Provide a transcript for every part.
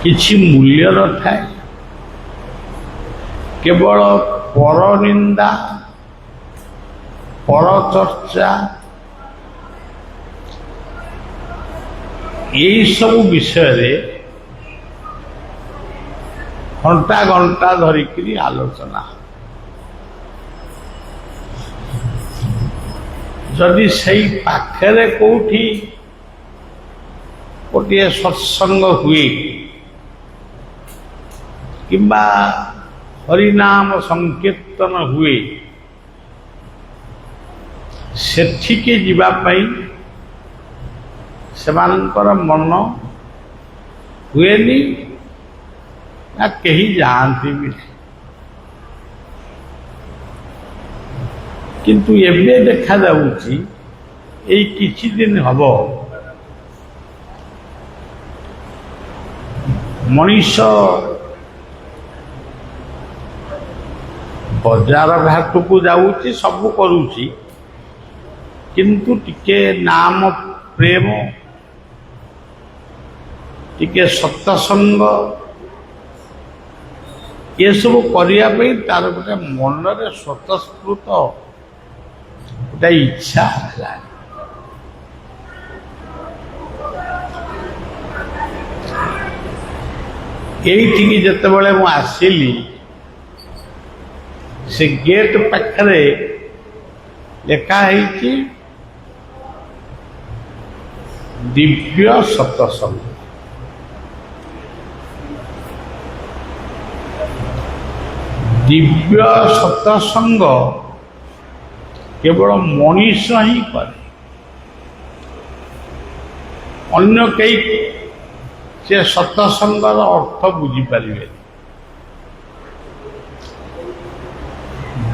କିଛି ମୂଲ୍ୟ ନଥାଏ। କେବଳ ପରନିନ୍ଦା, ପରଚର୍ଚ୍ଚା ଏହି ସବୁ ବିଷୟରେ ଘଣ୍ଟା ଘଣ୍ଟା ଧରିକିରି ଆଲୋଚନା। ଯଦି ସେଇ ପାଖରେ କୋଉଠି ଗୋଟିଏ ସତ୍ସଙ୍ଗ ହୁଏ କିମ୍ବା ହରିନାମ ସଂକୀର୍ତ୍ତନ ହୁଏ, ସେଠିକି ଯିବା ପାଇଁ ସେମାନଙ୍କର ମନ ହୁଏନି ନା କେହି ଯାଆନ୍ତି ବି। କିନ୍ତୁ ଏବେ ଦେଖାଯାଉଛି ଏଇ କିଛି ଦିନ ହବ ମଣିଷ ବଜାର ଘାଟକୁ ଯାଉଛି, ସବୁ କରୁଛି, କିନ୍ତୁ ଟିକେ ନାମ ପ୍ରେମ, ଟିକେ ସତ୍ସଙ୍ଗ ଏସବୁ କରିବା ପାଇଁ ତାର ଗୋଟେ ମନରେ ସ୍ୱତଃସ୍ଫୂର୍ତ୍ତ ଗୋଟେ ଇଚ୍ଛା ହେଲା। ଏଇଠିକି ଯେତେବେଳେ ମୁଁ ଆସିଲି, ସେ ଗେଟ୍ ପାଖରେ ଲେଖା ହେଇଛି ଦିବ୍ୟ ସତ୍ସଙ୍ଗ। ଦିବ୍ୟ ସତ୍ସଙ୍ଗ କେବଳ ମଣିଷ ହିଁ କରେ, ଅନ୍ୟ କେହି ସେ ସତ୍ସଙ୍ଗର ଅର୍ଥ ବୁଝିପାରିବେନି।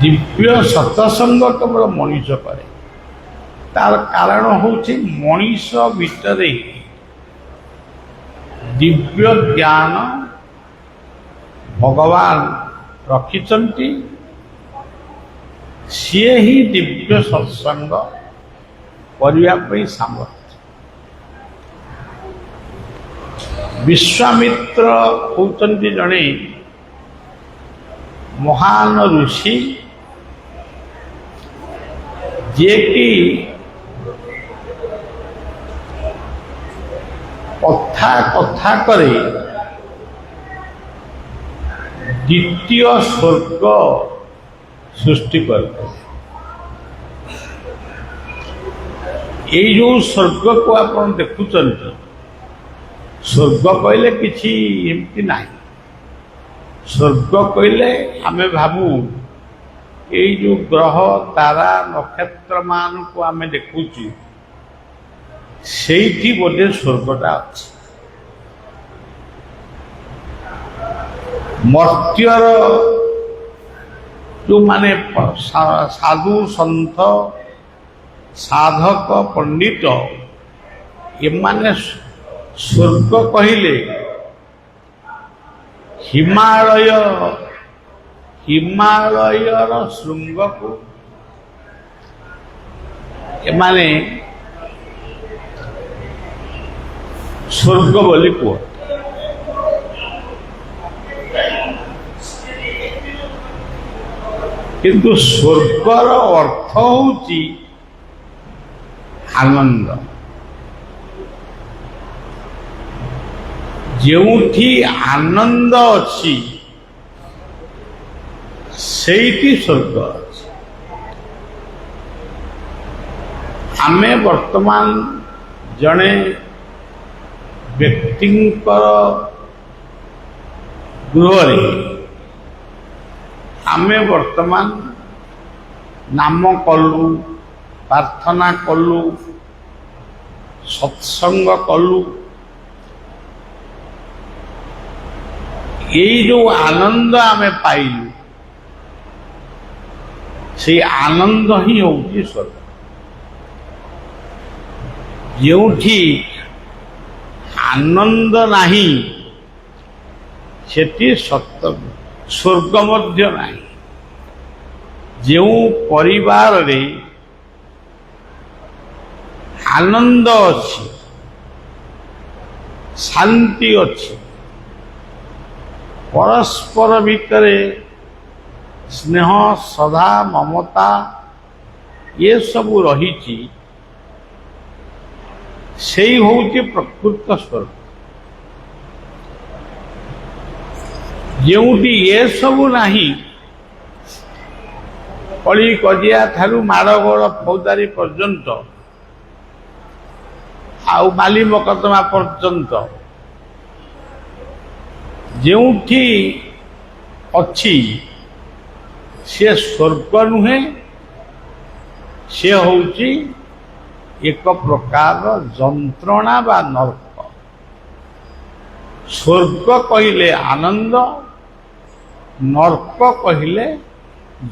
ଦିବ୍ୟ ସତ୍ସଙ୍ଗ କେବଳ ମଣିଷ କରେ। ତାର କାରଣ ହେଉଛି ମଣିଷ ଭିତରେ ଦିବ୍ୟ ଜ୍ଞାନ ଭଗବାନ ରଖିଛନ୍ତି, ସିଏ ହିଁ ଦିବ୍ୟ ସତ୍ସଙ୍ଗ କରିବା ପାଇଁ ସାମର୍ଥ୍ୟ। ବିଶ୍ୱାମିତ୍ର ହେଉଛନ୍ତି ଜଣେ ମହାନ ଋଷି, ଯିଏକି କଥା କଥା କରି ଦ୍ୱିତୀୟ ସ୍ୱର୍ଗ ସୃଷ୍ଟି କରିଥିଲେ। ଏଇ ଯେଉଁ ସ୍ୱର୍ଗକୁ ଆପଣ ଦେଖୁଛନ୍ତି, ସ୍ୱର୍ଗ କହିଲେ କିଛି ଏମିତି ନାହିଁ। ସ୍ୱର୍ଗ କହିଲେ ଆମେ ଭାବୁ ଏଇ ଯେଉଁ ଗ୍ରହ ତାରା ନକ୍ଷତ୍ର ମାନଙ୍କୁ ଆମେ ଦେଖୁଛୁ, ସେଇଠି ବୋଧେ ସ୍ୱର୍ଗଟା ଅଛି। ମର୍ତ୍ତ୍ୟର ଯେଉଁମାନେ ସାଧୁ ସନ୍ଥ ସାଧକ ପଣ୍ଡିତ, ଏମାନେ ସ୍ୱର୍ଗ କହିଲେ ହିମାଳୟର ଶୃଙ୍ଗକୁ ଏମାନେ ସ୍ୱର୍ଗ ବୋଲି କୁହ। କିନ୍ତୁ ସ୍ୱର୍ଗର ଅର୍ଥ ହେଉଛି ଆନନ୍ଦ। ଯେଉଁଠି ଆନନ୍ଦ ଅଛି ସେଇଠି ସ୍ୱର୍ଗ ଅଛି। ଆମେ ବର୍ତ୍ତମାନ ଜଣେ ବ୍ୟକ୍ତିଙ୍କର ଗୃହରେ ଆମେ ବର୍ତ୍ତମାନ ନାମ କଲୁ, ପ୍ରାର୍ଥନା କଲୁ, ସତ୍ସଙ୍ଗ କଲୁ। ଏଇ ଯେଉଁ ଆନନ୍ଦ ଆମେ ପାଇଲୁ, ସେଇ ଆନନ୍ଦ ହିଁ ହେଉଛି ସ୍ୱର୍ଗ। ଯେଉଁଠି ଆନନ୍ଦ ନାହିଁ ସେଠି ସ୍ୱର୍ଗ ମଧ୍ୟ ନାହିଁ। ଯେଉଁ ପରିବାରରେ ଆନନ୍ଦ ଅଛି, ଶାନ୍ତି ଅଛି, परस्पर भितर स्नेह श्रद्धा ममता ये सब रही से हूँ प्रकृत स्वर्ग जोटी ये सब नहीं कली कजिया ठारू माड़गोड़ फौजदारी पर्यंत आउ माली मकदमा पर्यंत जोठी अच्छी से स्वर्ग नुहे से हूँ एक प्रकार जंत्रणा बा नरक। स्वर्ग कहिले आनंद नरक कहिले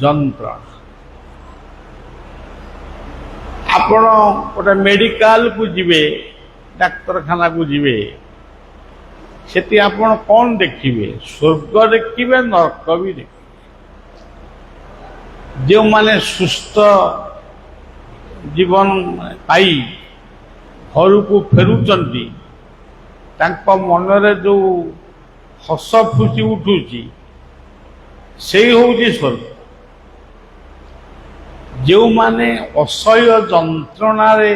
जंत्रणा। आपण गोटे मेडिकल को जीवे डाक्तरखाना को जीवे सेठी आपण कौन देखिए स्वर्ग देखिए नरक भी देखिए। जो माने सुस्थ जीवन पाई घर को फेरुचंती तांको मनरे जो हस खुशी उठुची से हूँ स्वर्ग। जो माने असह्य जंत्रणारे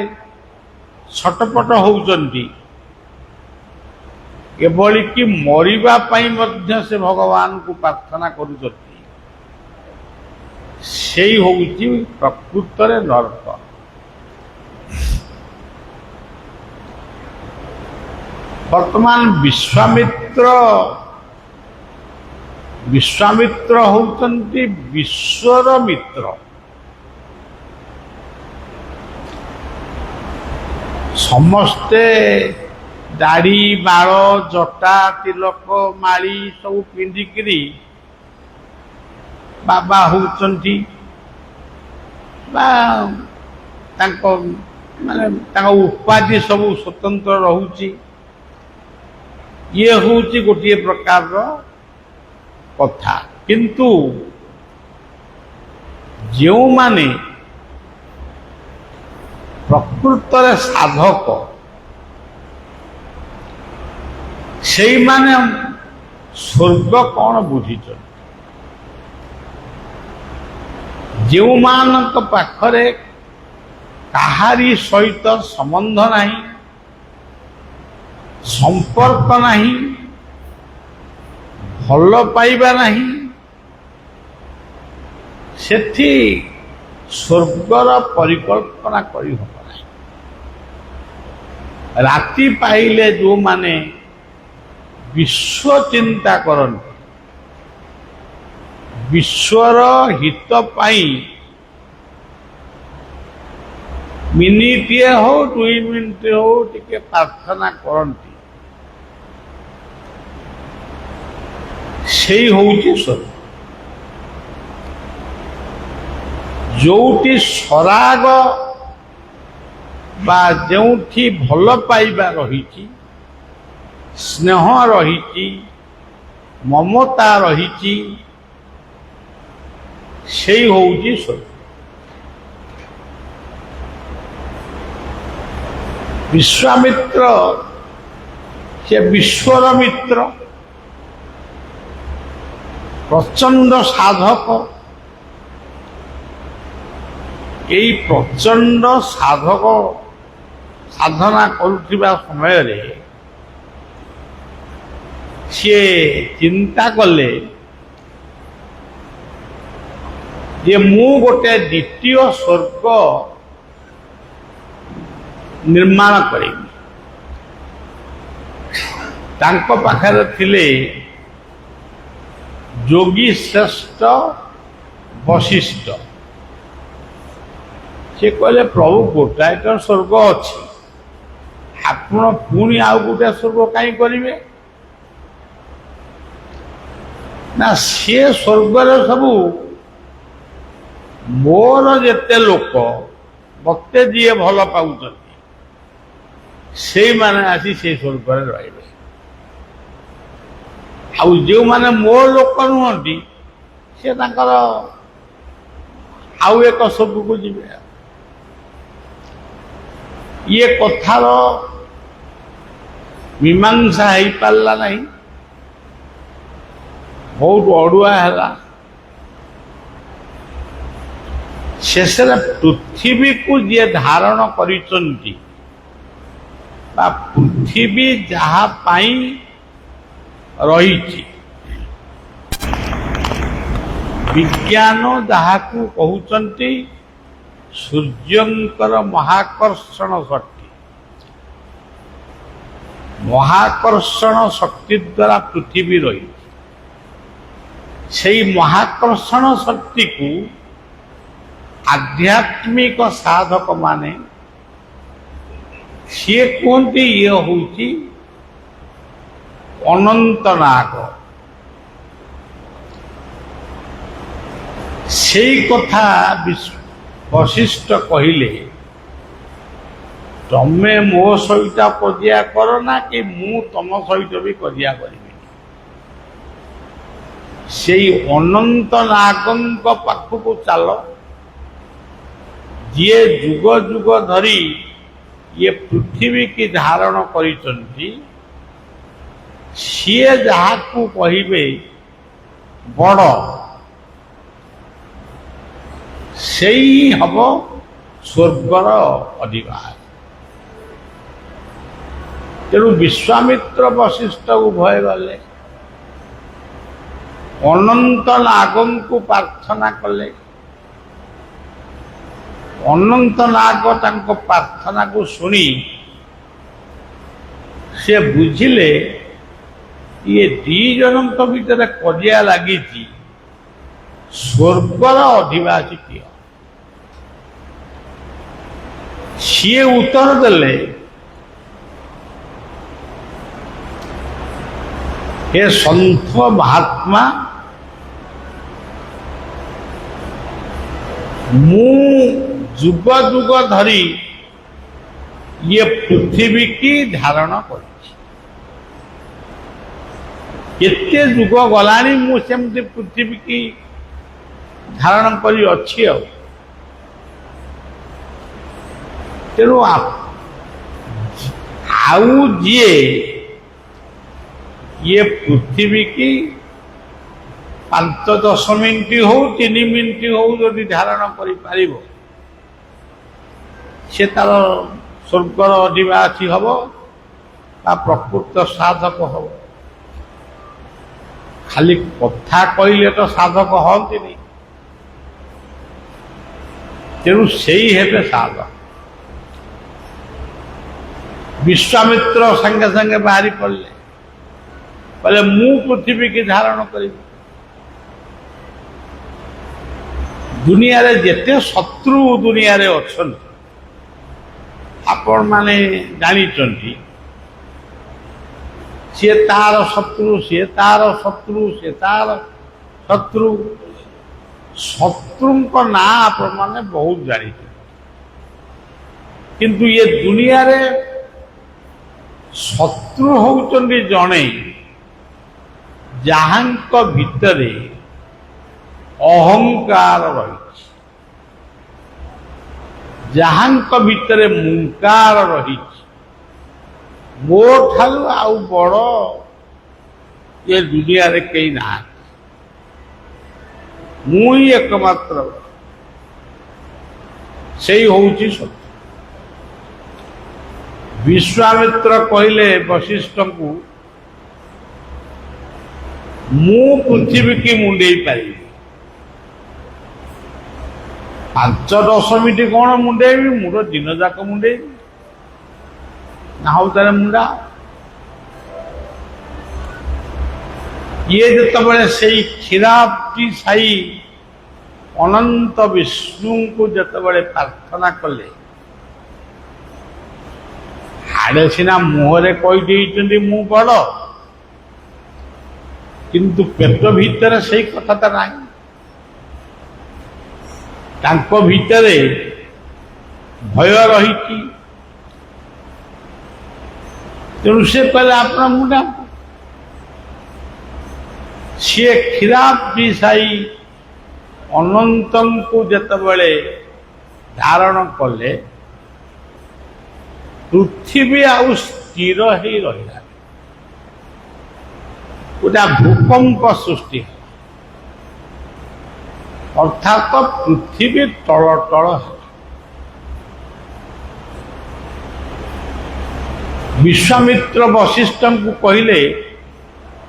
छटपट होउचंती एभली कि मरिबा पाई मध्य से भगवान को प्रार्थना करुचंती से हूँ प्रकृत नरक। वर्तमान विश्वामित्र होउचंती विश्वर मित्र। समस्ते दाढ़ी बाल जटा तिलक माली सब पिंधिकी बाबा होउचंती माने उपाधि सब स्वतंत्र रहुची। ये हूँ गोटे प्रकार कथा किंतु जो माने प्रकृत साधक से माने स्वर्ग कौन बुझी जो मान पाखरे कहारी सहित संबंध नहीं संपर्क नहीं भल पाइबा नहीं सेठी स्वर्गर परिकल्पना करी हो नहीं। राति पाइले जो माने विश्व चिंता करते विश्वर हित पाई मिनिटे हो 2 मिनिट हो टिके प्रार्थना करती से हूँ स्वर्ग। जोटी सराग बा जोठी भल पाइबा रही स्नेह रही ममता रही से हूँ स्वर्ग। विश्वामित्र से विश्वर मित्र प्रचंड साधक। यही प्रचंड साधक साधना करुवा समय रे सी चिंता कले जे मु गोटे द्वितीय स्वर्ग निर्माण करी। तांको पाखरे थिले योगी श्रेष्ठ वशिष्ठ से कहले प्रभु गोटाए तो स्वर्ग अच्छी आपण पुणी आउ गोटे स्वर्ग कहीं करेंगे ना सी स्वर्गर सबू मोर जेते लोक मते जी भल पाँच से माने आसी से स्वर्ग रे आउ जो माने मो लोक नुहंती से तांकर आउ एक स्वर्ग को जी ये कथार मीमांसा हो पारा नहीं ବହୁତ ଅଡୁଆ ହେଲା। ଶେଷରେ ପୃଥିବୀକୁ ଯିଏ ଧାରଣ କରିଛନ୍ତି ବା ପୃଥିବୀ ଯାହା ପାଇଁ ରହିଛି, ବିଜ୍ଞାନ ଯାହାକୁ କହୁଛନ୍ତି ସୂର୍ଯ୍ୟଙ୍କର ମହାକର୍ଷଣ ଶକ୍ତି, ମହାକର୍ଷଣ ଶକ୍ତି ଦ୍ୱାରା ପୃଥିବୀ ରହିଛି। ସେଇ ମହାକର୍ଷଣ ଶକ୍ତିକୁ ଆଧ୍ୟାତ୍ମିକ ସାଧକ ମାନେ ସିଏ କୁହନ୍ତି ଇଏ ହଉଛି ଅନନ୍ତ ନାଗ। ସେଇ କଥା ବଶିଷ୍ଠ କହିଲେ, ତମେ ମୋ ସହିତ କଜିଆ କର ନା କି ମୁଁ ତମ ସହିତ ବି କଜିଆ କରିବି। ସେଇ ଅନନ୍ତ ନାଗଙ୍କ ପାଖକୁ ଚାଲ, ଯିଏ ଯୁଗ ଯୁଗ ଧରି ଇଏ ପୃଥିବୀ କି ଧାରଣ କରିଛନ୍ତି। ସିଏ ଯାହାକୁ କହିବେ ବଡ଼, ସେଇ ହବ ସ୍ୱର୍ଗର ଅଧିବାସ। ତେଣୁ ବିଶ୍ୱାମିତ୍ର ବଶିଷ୍ଠ ଉଭୟ ଗଲେ, ଅନନ୍ତ ନାଗଙ୍କୁ ପ୍ରାର୍ଥନା କଲେ। ଅନନ୍ତ ନାଗ ତାଙ୍କ ପ୍ରାର୍ଥନାକୁ ଶୁଣି ସେ ବୁଝିଲେ ଇଏ ଦି ଜଣଙ୍କ ଭିତରେ କଜିଆ ଲାଗିଛି, ସ୍ୱର୍ଗର ଅଧିବାସୀ କିଏ? ସିଏ ଉତ୍ତର ଦେଲେ, हे ସନ୍ଥ ମହାତ୍ମା, ମୁଁ ଯୁଗ ଯୁଗ ଧରି ଇଏ ପୃଥିବୀ କି ଧାରଣ କରିଛି। କେତେ ଯୁଗ ଗଲାଣି ମୁଁ ସେମିତି ପୃଥିବୀ କି ଧାରଣ କରି ଅଛି। ତେଣୁ ଆଉ ଯିଏ ଇଏ ପୃଥିବୀ କି 5-10 ମିନିଟ୍ ହଉ 3 ମିନିଟ୍ ହଉ ଯଦି ଧାରଣ କରିପାରିବ, ସେ ତାର ସ୍ୱର୍ଗର ଅଧିବାସୀ ହବ ବା ପ୍ରକୃତ ସାଧକ ହବ। ଖାଲି କଥା କହିଲେ ତ ସାଧକ ହଅନ୍ତିନି। ତେଣୁ ସେଇ ହେବେ ସାଧକ। ବିଶ୍ୱାମିତ୍ର ସାଙ୍ଗେ ସାଙ୍ଗେ ବାହାରି ପଡ଼ିଲେ, କହିଲେ ମୁଁ ପୃଥିବୀ କି ଧାରଣ କରିବି। ଦୁନିଆରେ ଯେତେ ଶତ୍ରୁ ଦୁନିଆରେ ଅଛନ୍ତି ଆପଣମାନେ ଜାଣିଛନ୍ତି, ସିଏ ତାର ଶତ୍ରୁ, ସିଏ ତାର ଶତ୍ରୁ, ସିଏ ତାର ଶତ୍ରୁ। ଶତ୍ରୁଙ୍କ ନାଁ ଆପଣମାନେ ବହୁତ ଜାଣିଛନ୍ତି, କିନ୍ତୁ ଇଏ ଦୁନିଆରେ ଶତ୍ରୁ ହଉଛନ୍ତି ଜଣେ ଯାହାଙ୍କ ଭିତରେ ଅହଙ୍କାର ରହିଛି, ଯାହାଙ୍କ ଭିତରେ ମୁଙ୍କାର ରହିଛି। ମୋ ଠାରୁ ଆଉ ବଡ଼ ଏ ଦୁନିଆରେ କେହି ନାହାନ୍ତି, ମୁଁ ହିଁ ଏକମାତ୍ର। ସେଇ ହଉଛି ସତ୍ୟ। ବିଶ୍ୱାମିତ୍ର କହିଲେ ବଶିଷ୍ଠଙ୍କୁ, ମୁଁ ପୃଥିବୀ କି ମୁଣ୍ଡେଇ ପାରିବି। 5-10 ମିନିଟ୍ କଣ ମୁଣ୍ଡେଇବି, ମୁଁ ତ ଦିନ ଯାକ ମୁଣ୍ଡେଇବି। ନା ହଉ ତାହେଲେ ମୁଣ୍ଡା। ଇଏ ଯେତେବେଳେ ସେଇ କ୍ଷୀରାବ୍ଧି ସାଇ ଅନନ୍ତ ବିଷ୍ଣୁଙ୍କୁ ଯେତେବେଳେ ପ୍ରାର୍ଥନା କଲେ, ଆଡ଼େ ସିନା ମୁହଁରେ କହିଦେଇଛନ୍ତି ମୁଁ ବଡ଼, କିନ୍ତୁ ପେଟ ଭିତରେ ସେଇ କଥାଟା ନାହିଁ। ତାଙ୍କ ଭିତରେ ଭୟ ରହିଛି। ତେଣୁ ସେ କହିଲେ ଆପଣ ମୁଣ୍ଡା। ସିଏ କ୍ଷୀରାବ୍ଧି ସାଇ ଅନନ୍ତଙ୍କୁ ଯେତେବେଳେ ଧାରଣ କଲେ, ପୃଥିବୀ ଆଉ ସ୍ଥିର ହେଇ ରହିଲା। गोटे भूकंप सृष्टि अर्थात पृथ्वी तल तल विश्वामित्र वशिष्ठ को कहले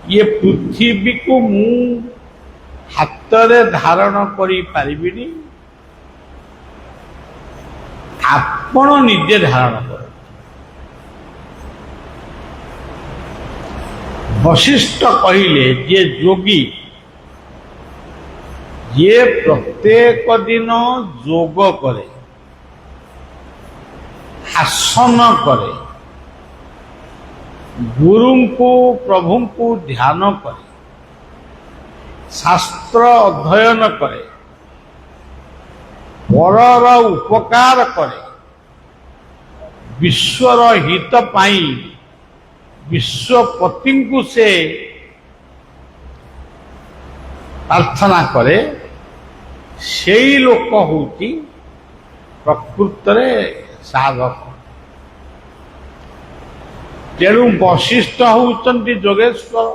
ये पृथ्वी को मु हाथ रे धारण करी पारिबिनी आपण निजे धारण कर। वशिष्ठ कहले जे योगी ये प्रत्येक दिन योग करे आसन करे गुरु को प्रभु को ध्यान करे शास्त्र अध्ययन करे परर उपकार करे विश्वर हित पाई विश्वपति को से प्रार्थना करे से लोक होती प्रकृत साधक। तेणु वशिष्ठ होती जोगेश्वर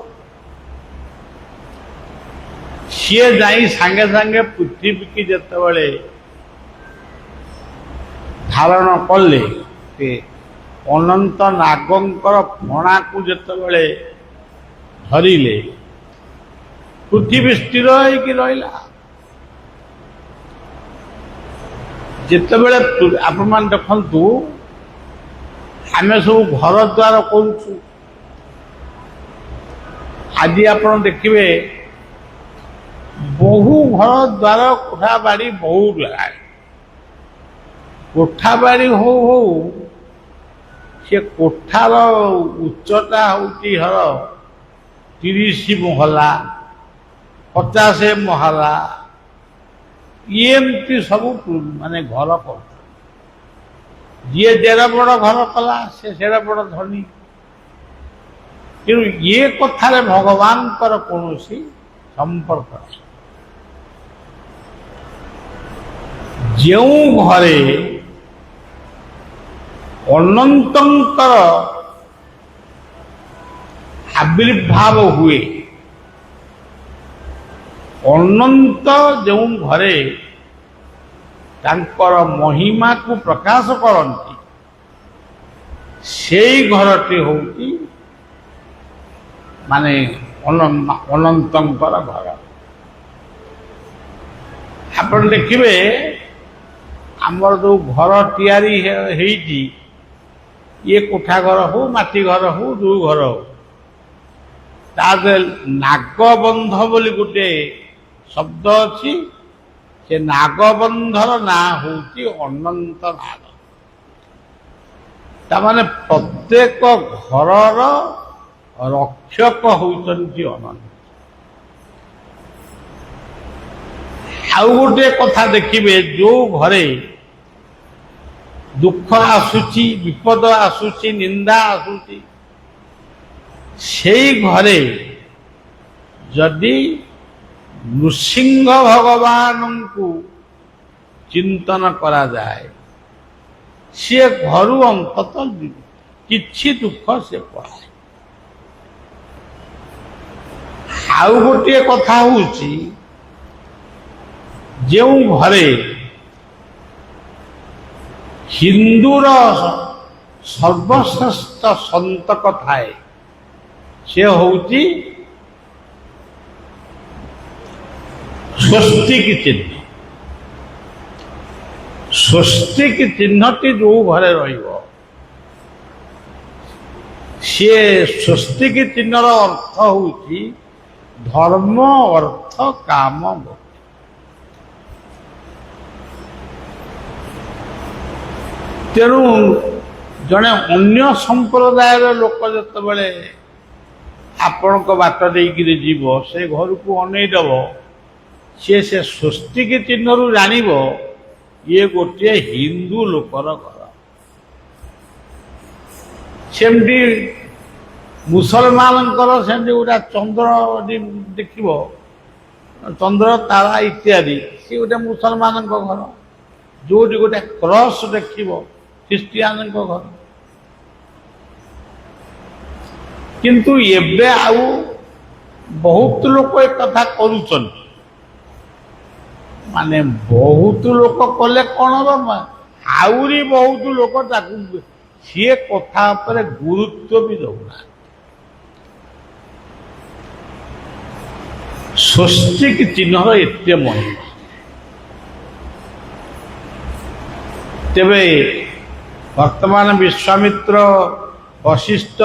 सी जाई सांगे सांगे पृथ्वी की जिते धारण कले अनंत नागंकर फणा को जिते धरिले पृथ्वी स्थिर रहा। जितेबले आपण मान देखंतु आम सब घर द्वार करूँ आज आप देखिए बहु घर द्वार कोठा बाड़ी बहुत लगा कोठा बाड़ी हो से कोठार उच्चता होती हर 30 महला 50 महला एमती सब माने घर कर जी जेड़ा बड़ घर कला से सेड़ा बड़ धनी कि ये कथार भगवान कौन संपर्क जो घरे अनंतर आविर्भाव हुए अनंत जो घरे तांकर महिमा को प्रकाश करती से घरटी होती माने अनंतर घर। आप देखिए आमर जो घर तैयारी है ये कोठा घर हो माटी घर हो जो घर हो नागबंध बोली गोटे शब्द अच्छी से नागबंधर ना हूँ अनंत नाग तामाने प्रत्येक घरर रक्षक होती अनंत। आउ गोटे कथा देखिए जो घरे दुख आसुची विपद आसुची निंदा आसुची से घरे जदि नृसिंह भगवान को चिंतन करा जाए सी घर अंतत किछि दुख से पड़े। आउ गोटे कथा होची जो घरे हिंदूर सर्वश्रेष्ठ संतक थाए से होची स्वस्तिक चिन्ह। स्वस्तिक चिन्हटी जो घरे रहिबो सी स्वस्तिक चिन्हर अर्थ होची धर्म अर्थ काम मोक्ष। तेणु जड़े अन्य संप्रदाय लोक जिते आपण बाट देकर जीव से घर को अनईदब सी से स्वस्तिक चिन्ह जान ये गोटे हिंदू लोकर घर। सेमती मुसलमान सेमती गोटा चंद्र देख चंद्र तारा इत्यादि सी गोटे मुसलमान घर जो गोटे क्रॉस देख ख्रिस्टियान घर। किंतु एबे आउ ବହୁତ ଲୋକ ଏ କଥା କରୁଛନ୍ତି। ମାନେ ବହୁତ ଲୋକ କଲେ କ'ଣ ହବ, ଆହୁରି ବହୁତ ଲୋକ ତାକୁ ସିଏ କଥା ଉପରେ ଗୁରୁତ୍ୱ ବି ଦେଉନାହାନ୍ତି। ସ୍ୱସ୍ତିକ ଚିହ୍ନର ଏତେ ମହିମା। ତେବେ ବର୍ତ୍ତମାନ ବିଶ୍ୱାମିତ୍ର ବଶିଷ୍ଠ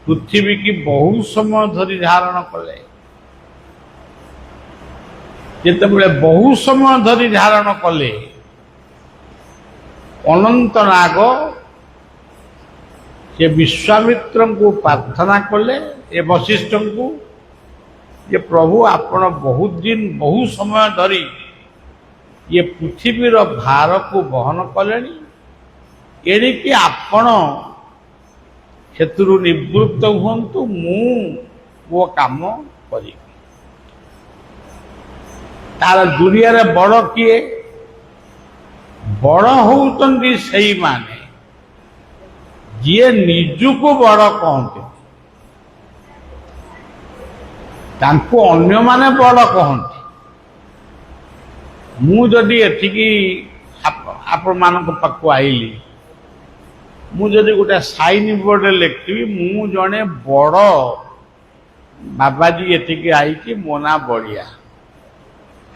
ପୃଥିବୀ କି ବହୁ ସମୟ ଧରି ଧାରଣ କଲେ। ଯେତେବେଳେ ବହୁ ସମୟ ଧରି ଧାରଣ କଲେ, ଅନନ୍ତ ନାଗ ସେ ବିଶ୍ୱାମିତ୍ରଙ୍କୁ ପ୍ରାର୍ଥନା କଲେ, ଏ ବଶିଷ୍ଠଙ୍କୁ, ଯେ ପ୍ରଭୁ ଆପଣ ବହୁତ ଦିନ ବହୁ ସମୟ ଧରି ये पृथ्वीर भार को बहन कले, एणिकी आपण क्षेत्रु निवृत्त हुंतु, मो काम करी। तार दुनिया रे बड़ किए? बड़ होउतंती सेई माने जिए निजुको बड़ कहते, तांको अन्य माने बड़ कहते। मु जदि एठिकी आपण मानक पाखु आइली, मु जदि गोटे साइन बोर्ड लिखी मु जने बड़ बाबाजी एठिकी आई मो ना बढ़िया,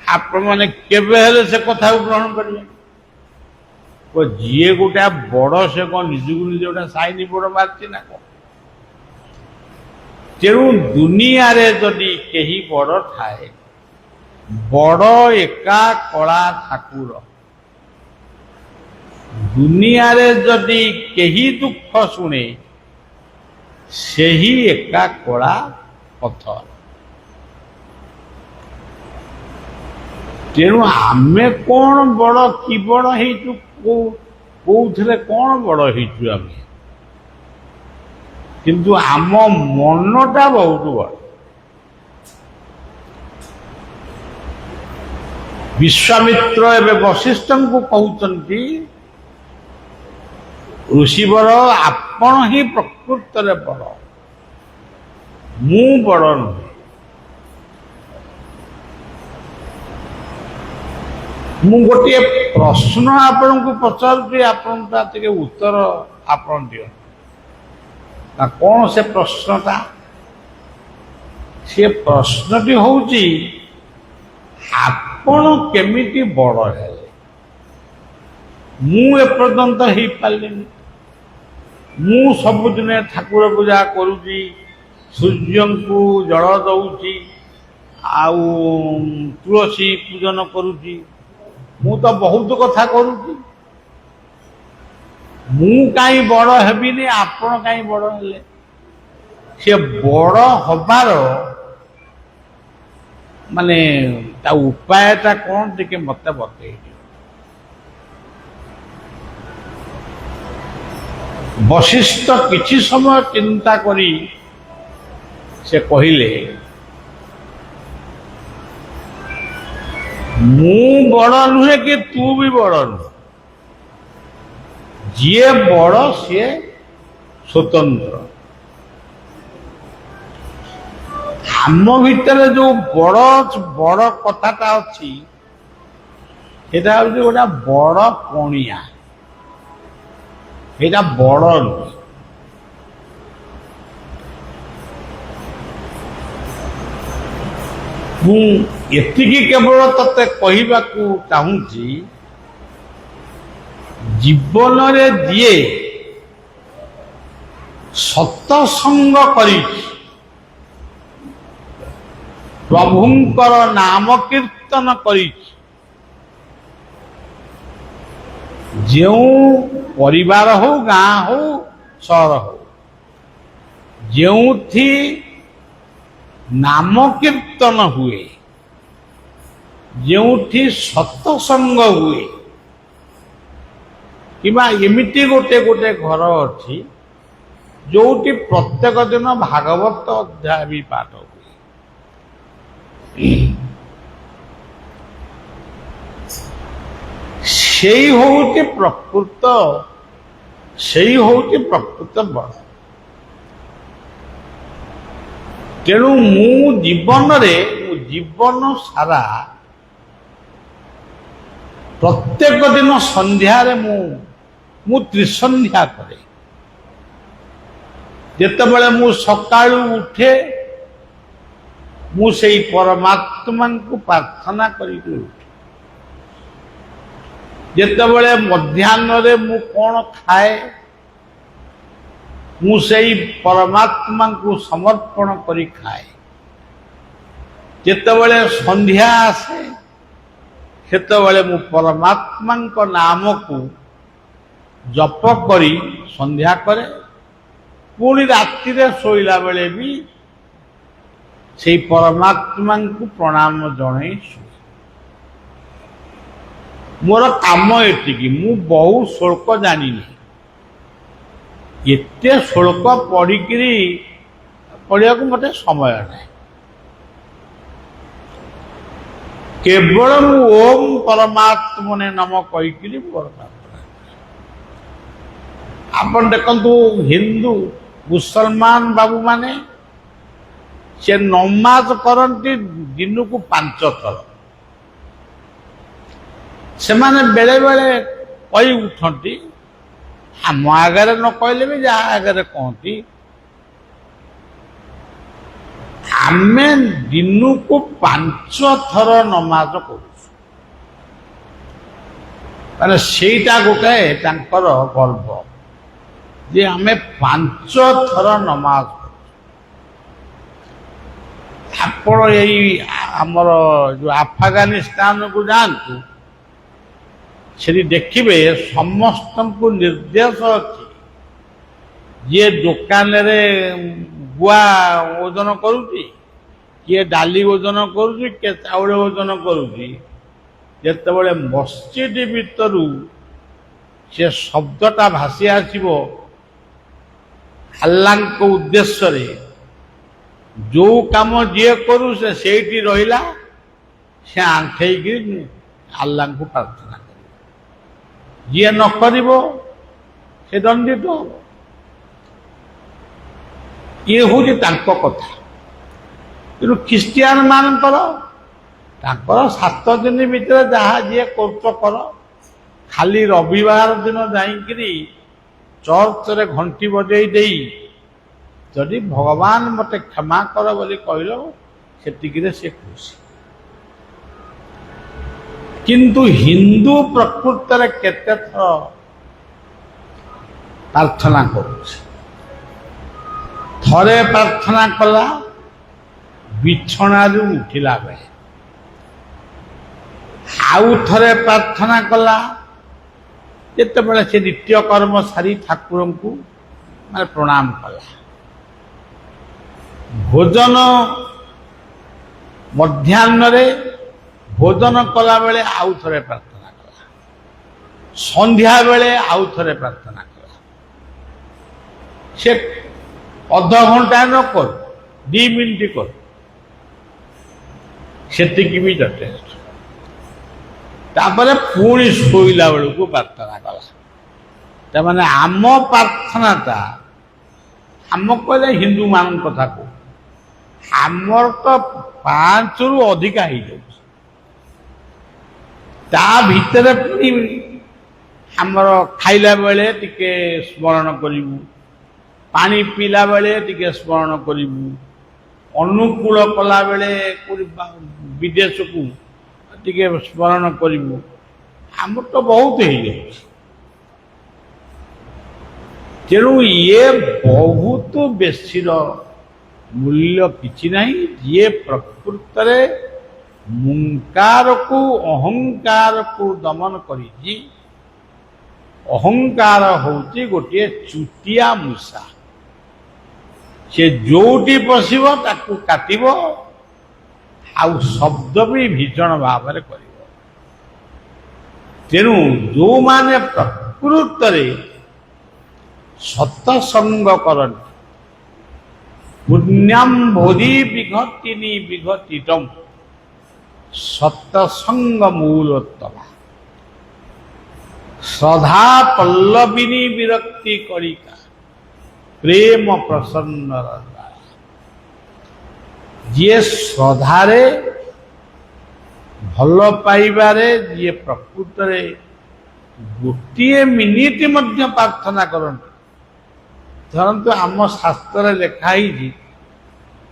आपण मैंने केबे हेले से कथा ग्रहण करेंगे? जी गोटे बड़ से कौन निजुक निजे गोटे साइन बोर्ड मार्ची ना कौन? तेणु दुनिया रे जदि केही बड़ थाए, बड़ एका कला ठाकुर। दुनिया रे जदि केही दुख शुणे, सेही एका कला पथर। तेणु आमे कौन बड़ कि बड़ हेचु, कौथिले कौन बड़ हेचु आमे, किंतु आम मनटा बहुत बड़। विश्वामित्र एवं वशिष्ठ को कहते, ऋषिवर आपण ही प्रकृत रे बड़, मु बड़ नुहे। मु गोटे प्रश्न आपण को पचारुची, आपण ताके उत्तर आपण दियो ना। कौन से प्रश्नटा? से प्रश्नटी होउची आपण केमिति बड़ हेले, मु एपर्यंत हो पारिनी। मु सबुदिन ठाकुर पूजा करुची, सूर्य को जल दउची, आउ तुलसी पूजन करुची, मु तो बहुत कथा करुची। मु कहीं बड़ हेबिनी, आपण कहीं बड़ हेले? से बड़ हबार माने ता उपायटा कौन टिके मते बतई। वशिष्ठ किछि समय चिंता करी से कहिले, मु बड़ नुहे कि तू भी बड़ नुह, जिए बड़ सी स्वतंत्र। आम भितर जो बड़ बड़ कथाटा अच्छी, सेटा हूँ गोटे बड़ कणिया, एटा बड़ नुहे। मु एतिकी केवल तते कहवाकू चाहूँगी, जीवन रे दिए सत्संग करी प्रभुंकर नाम कीर्तन करी, जो परिवार हो, गाँ हो, सहर हो, जो नाम कीर्तन हुए, जो सत्संग हुए, किबा एमिति गोटे गोटे घर अच्छी जो प्रत्येक दिन भागवत अध्याय भी पाठ हुए। सेई होउति प्रकृत, सेई होउति प्रकृत बड़। ତେଣୁ ଜୀବନ ସାରା ପ୍ରତ୍ୟେକ ଦିନ ସନ୍ଧ୍ୟାରେ ମୁଁ ତ୍ରିସନ୍ଧ୍ୟା କରେ। ଯେତେବେଳେ ମୁଁ ସକାଳୁ ଉଠେ ମୁଁ ସେଇ ପରମାତ୍ମାଙ୍କୁ ପ୍ରାର୍ଥନା କରିକି ଉଠେ। ଯେତେବେଳେ ମଧ୍ୟାହ୍ନରେ ମୁଁ କ'ଣ ଖାଏ ମୁଁ ସେଇ ପରମାତ୍ମାଙ୍କୁ ସମର୍ପଣ କରି ଖାଏ। ଯେତେବେଳେ ସନ୍ଧ୍ୟା ଆସେ ସେତେବେଳେ ମୁଁ ପରମାତ୍ମାଙ୍କ ନାମକୁ ଜପ କରି ସନ୍ଧ୍ୟା କରେ। ପୁଣି ରାତିରେ ଶୋଇଲା ବେଳେ ବି ସେଇ ପରମାତ୍ମାଙ୍କୁ ପ୍ରଣାମ ଜଣାଇ ଶୋଏ। ମୋର କାମ ଏତିକି। ମୁଁ ବହୁ ଶ୍ଳୋକ ଜାଣିନି। ଏତେ ଶ୍ଳୋକ ପଢ଼ିବାକୁ ମୋତେ ସମୟ ନାହିଁ। କେବଳ ମୁଁ ଓମ୍ ପରମାତ୍ମନେ ନମ କହିକିରି ମୋର ପ୍ରାର୍ଥନା। ଆପଣ ଦେଖନ୍ତୁ ହିନ୍ଦୁ ମୁସଲମାନ ବାବୁମାନେ ସେ ନମାଜ କରନ୍ତି ଦିନକୁ 5 ଥର। ସେମାନେ ବେଳେ ବେଳେ କହି ଉଠନ୍ତି, ଆମ ଆଗରେ ନ କହିଲେ ବି ଯାହା ଆଗରେ କହନ୍ତି, ଆମେ ଦିନକୁ 5 ଥର ନମାଜ କରୁଛୁ। ମାନେ ସେଇଟା ଗୋଟାଏ ତାଙ୍କର ଗର୍ବ ଯେ ଆମେ 5 ଥର ନମାଜ କରୁଛୁ। ଆପଣ ଏଇ ଆମର ଯୋଉ ଆଫଗାନିସ୍ତାନକୁ ଯାଆନ୍ତୁ, ସେଠି ଦେଖିବେ ସମସ୍ତଙ୍କୁ ନିର୍ଦ୍ଦେଶ ଅଛି, ଯିଏ ଦୋକାନରେ ଗୁଆ ଓଜନ କରୁଛି, କିଏ ଡାଲି ଓଜନ କରୁଛି, କିଏ ଚାଉଳ ଓଜନ କରୁଛି, ଯେତେବେଳେ ମସଜିଦ ଭିତରୁ ସେ ଶବ୍ଦଟା ଭାସି ଆସିବ ଆଲ୍ଲାହଙ୍କ ଉଦ୍ଦେଶ୍ୟରେ, ଯୋଉ କାମ ଯିଏ କରୁ ସେ ସେଇଠି ରହିଲା, ସେ ଆଣ୍ଠେଇକି ଆଲ୍ଲାହଙ୍କୁ ପ୍ରାର୍ଥନା କରିବ। ଯିଏ ନ କରିବ ସେ ଦଣ୍ଡିତ ହେବ। ଇଏ ହଉଛି ତାଙ୍କ କଥା। କିନ୍ତୁ ଖ୍ରୀଷ୍ଟିଆନ ମାନଙ୍କର ତାଙ୍କର 7 ଦିନ ଭିତରେ ଯାହା ଯିଏ କରୁଛ କର। ଖାଲି ରବିବାର ଦିନ ଯାଇକିରି ଚର୍ଚ୍ଚରେ ଘଣ୍ଟି ବଜେଇ ଦେଇ ଯଦି ଭଗବାନ ମୋତେ କ୍ଷମା କର ବୋଲି କହିଲ, ସେତିକିରେ ସେ ଖୁସି। କିନ୍ତୁ ହିନ୍ଦୁ ପ୍ରକୃତରେ କେତେ ଥର ପ୍ରାର୍ଥନା କରୁଛି? ଥରେ ପ୍ରାର୍ଥନା କଲା ବିଛଣାରୁ ଉଠିଲା ବେଳେ, ଆଉ ଥରେ ପ୍ରାର୍ଥନା କଲା ଯେତେବେଳେ ସେ ନିତ୍ୟକର୍ମ ସାରି ଠାକୁରଙ୍କୁ ମାନେ ପ୍ରଣାମ କଲା। ଭୋଜନ ମଧ୍ୟାହ୍ନରେ ଭୋଜନ କଲାବେଳେ ଆଉ ଥରେ ପ୍ରାର୍ଥନା କଲା। ସନ୍ଧ୍ୟା ବେଳେ ଆଉ ଥରେ ପ୍ରାର୍ଥନା କଲା। ସେ ଅଧଘଣ୍ଟା ନ କରୁ, 2 ମିନିଟ କରୁ, ସେତିକି ବି ଯଥେଷ୍ଟ। ତାପରେ ପୁଣି ଶୋଇଲା ବେଳକୁ ପ୍ରାର୍ଥନା କଲା। ତାମାନେ ଆମ ପ୍ରାର୍ଥନାଟା, ଆମ କହିଲେ ହିନ୍ଦୁ ମାନଙ୍କ କଥା କହୁ, ଆମର ତ 5ରୁ ଅଧିକା ହେଇଯାଉଛି। ତା ଭିତରେ ପୁଣି ଆମର ଖାଇଲା ବେଳେ ଟିକେ ସ୍ମରଣ କରିବୁ, ପାଣି ପିଇଲା ବେଳେ ଟିକେ ସ୍ମରଣ କରିବୁ, ଅନୁକୂଳ କଲା ବେଳେ ବିଦେଶକୁ ଟିକେ ସ୍ମରଣ କରିବୁ। ଆମର ତ ବହୁତ ହେଇଯାଉଛି। ତେଣୁ ଇଏ ବହୁତ ବେଶୀର ମୂଲ୍ୟ କିଛି ନାହିଁ। ଯିଏ ପ୍ରକୃତରେ ମୁଙ୍କାରକୁ ଅହଙ୍କାରକୁ ଦମନ କରିଛି। ଅହଙ୍କାର ହେଉଛି ଗୋଟିଏ ଚୁଟିଆ ମୂଷା। ସେ ଯୋଉଠି ପଶିବ ତାକୁ କାଟିବ, ଆଉ ଶବ୍ଦ ବି ଭୀଷଣ ଭାବରେ କରିବ। ତେଣୁ ଯୋଉମାନେ ପ୍ରକୃତରେ ସତସଙ୍ଗ କରନ୍ତି, ପୁଣ୍ୟମ୍ ବୋଧି ବିଘତିନି ବିଘତିତମ୍ ସତସଙ୍ଗ ମୂଲୋତ୍ତମ, ଶ୍ରଦ୍ଧା ପଲ୍ଲବିନୀ ବିରକ୍ତି କଳିକା ପ୍ରେମ ପ୍ରସନ୍ନ, ଯିଏ ଶ୍ରଦ୍ଧାରେ ଭଲ ପାଇବାରେ ଯିଏ ପ୍ରକୃତରେ ଗୋଟିଏ ମିନିଟ ମଧ୍ୟ ପ୍ରାର୍ଥନା କରନ୍ତି। ଧରନ୍ତୁ ଆମ ଶାସ୍ତ୍ରରେ ଲେଖା ହେଇଛି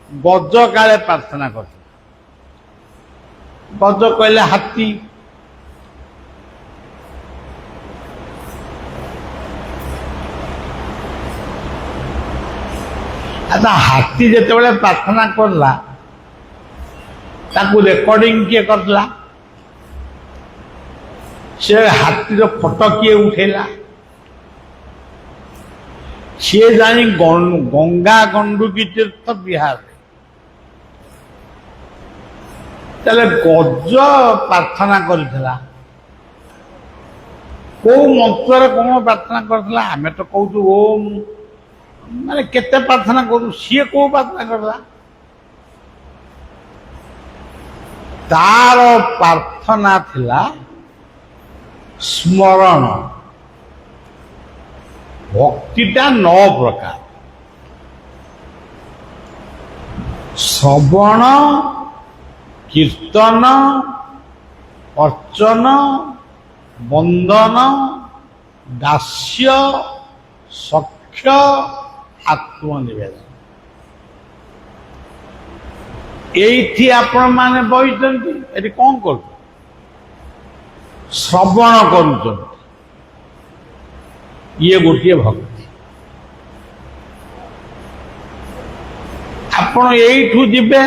ଗଜ କାଳେ ପ୍ରାର୍ଥନା କରିଥିଲା। ଗଜ କହିଲେ ହାତୀ। ହାତୀ ଯେତେବେଳେ ପ୍ରାର୍ଥନା କଲା ତାକୁ ରେକର୍ଡିଂ କିଏ କରିଥିଲା? ସେ ହାତୀର ଫଟୋ କିଏ ଉଠେଇଲା? ସିଏ ଜାଣି ଗଙ୍ଗା ଗଣ୍ଡୁକୀ ତୀର୍ଥ ବିହାରରେ। ତାହେଲେ ଗଜ ପ୍ରାର୍ଥନା କରିଥିଲା କୋଉ ମନ୍ତ୍ରରେ କଣ ପ୍ରାର୍ଥନା କରିଥିଲା? ଆମେ ତ କହୁଛୁ ଓମ୍, ମାନେ କେତେ ପ୍ରାର୍ଥନା କରୁ, ସିଏ କୋଉ ପ୍ରାର୍ଥନା କରିଥିଲା? ତାର ପ୍ରାର୍ଥନା ଥିଲା ସ୍ମରଣ। ଭକ୍ତିଟା 9 ପ୍ରକାର। ଶ୍ରବଣ, କୀର୍ତ୍ତନ, ଅର୍ଚ୍ଚନ, ବନ୍ଦନ, ଦାସ୍ୟ, ସଖ୍ୟ, ଆତ୍ମନିବେଦନ। ଏଇଠି ଆପଣ ମାନେ ବହିଛନ୍ତି, ଏଠି କଣ କରୁଛନ୍ତି? ଶ୍ରବଣ କରୁଛନ୍ତି। ଇଏ ଗୋଟିଏ ଭକ୍ତି। ଆପଣ ଏଇଠୁ ଯିବେ,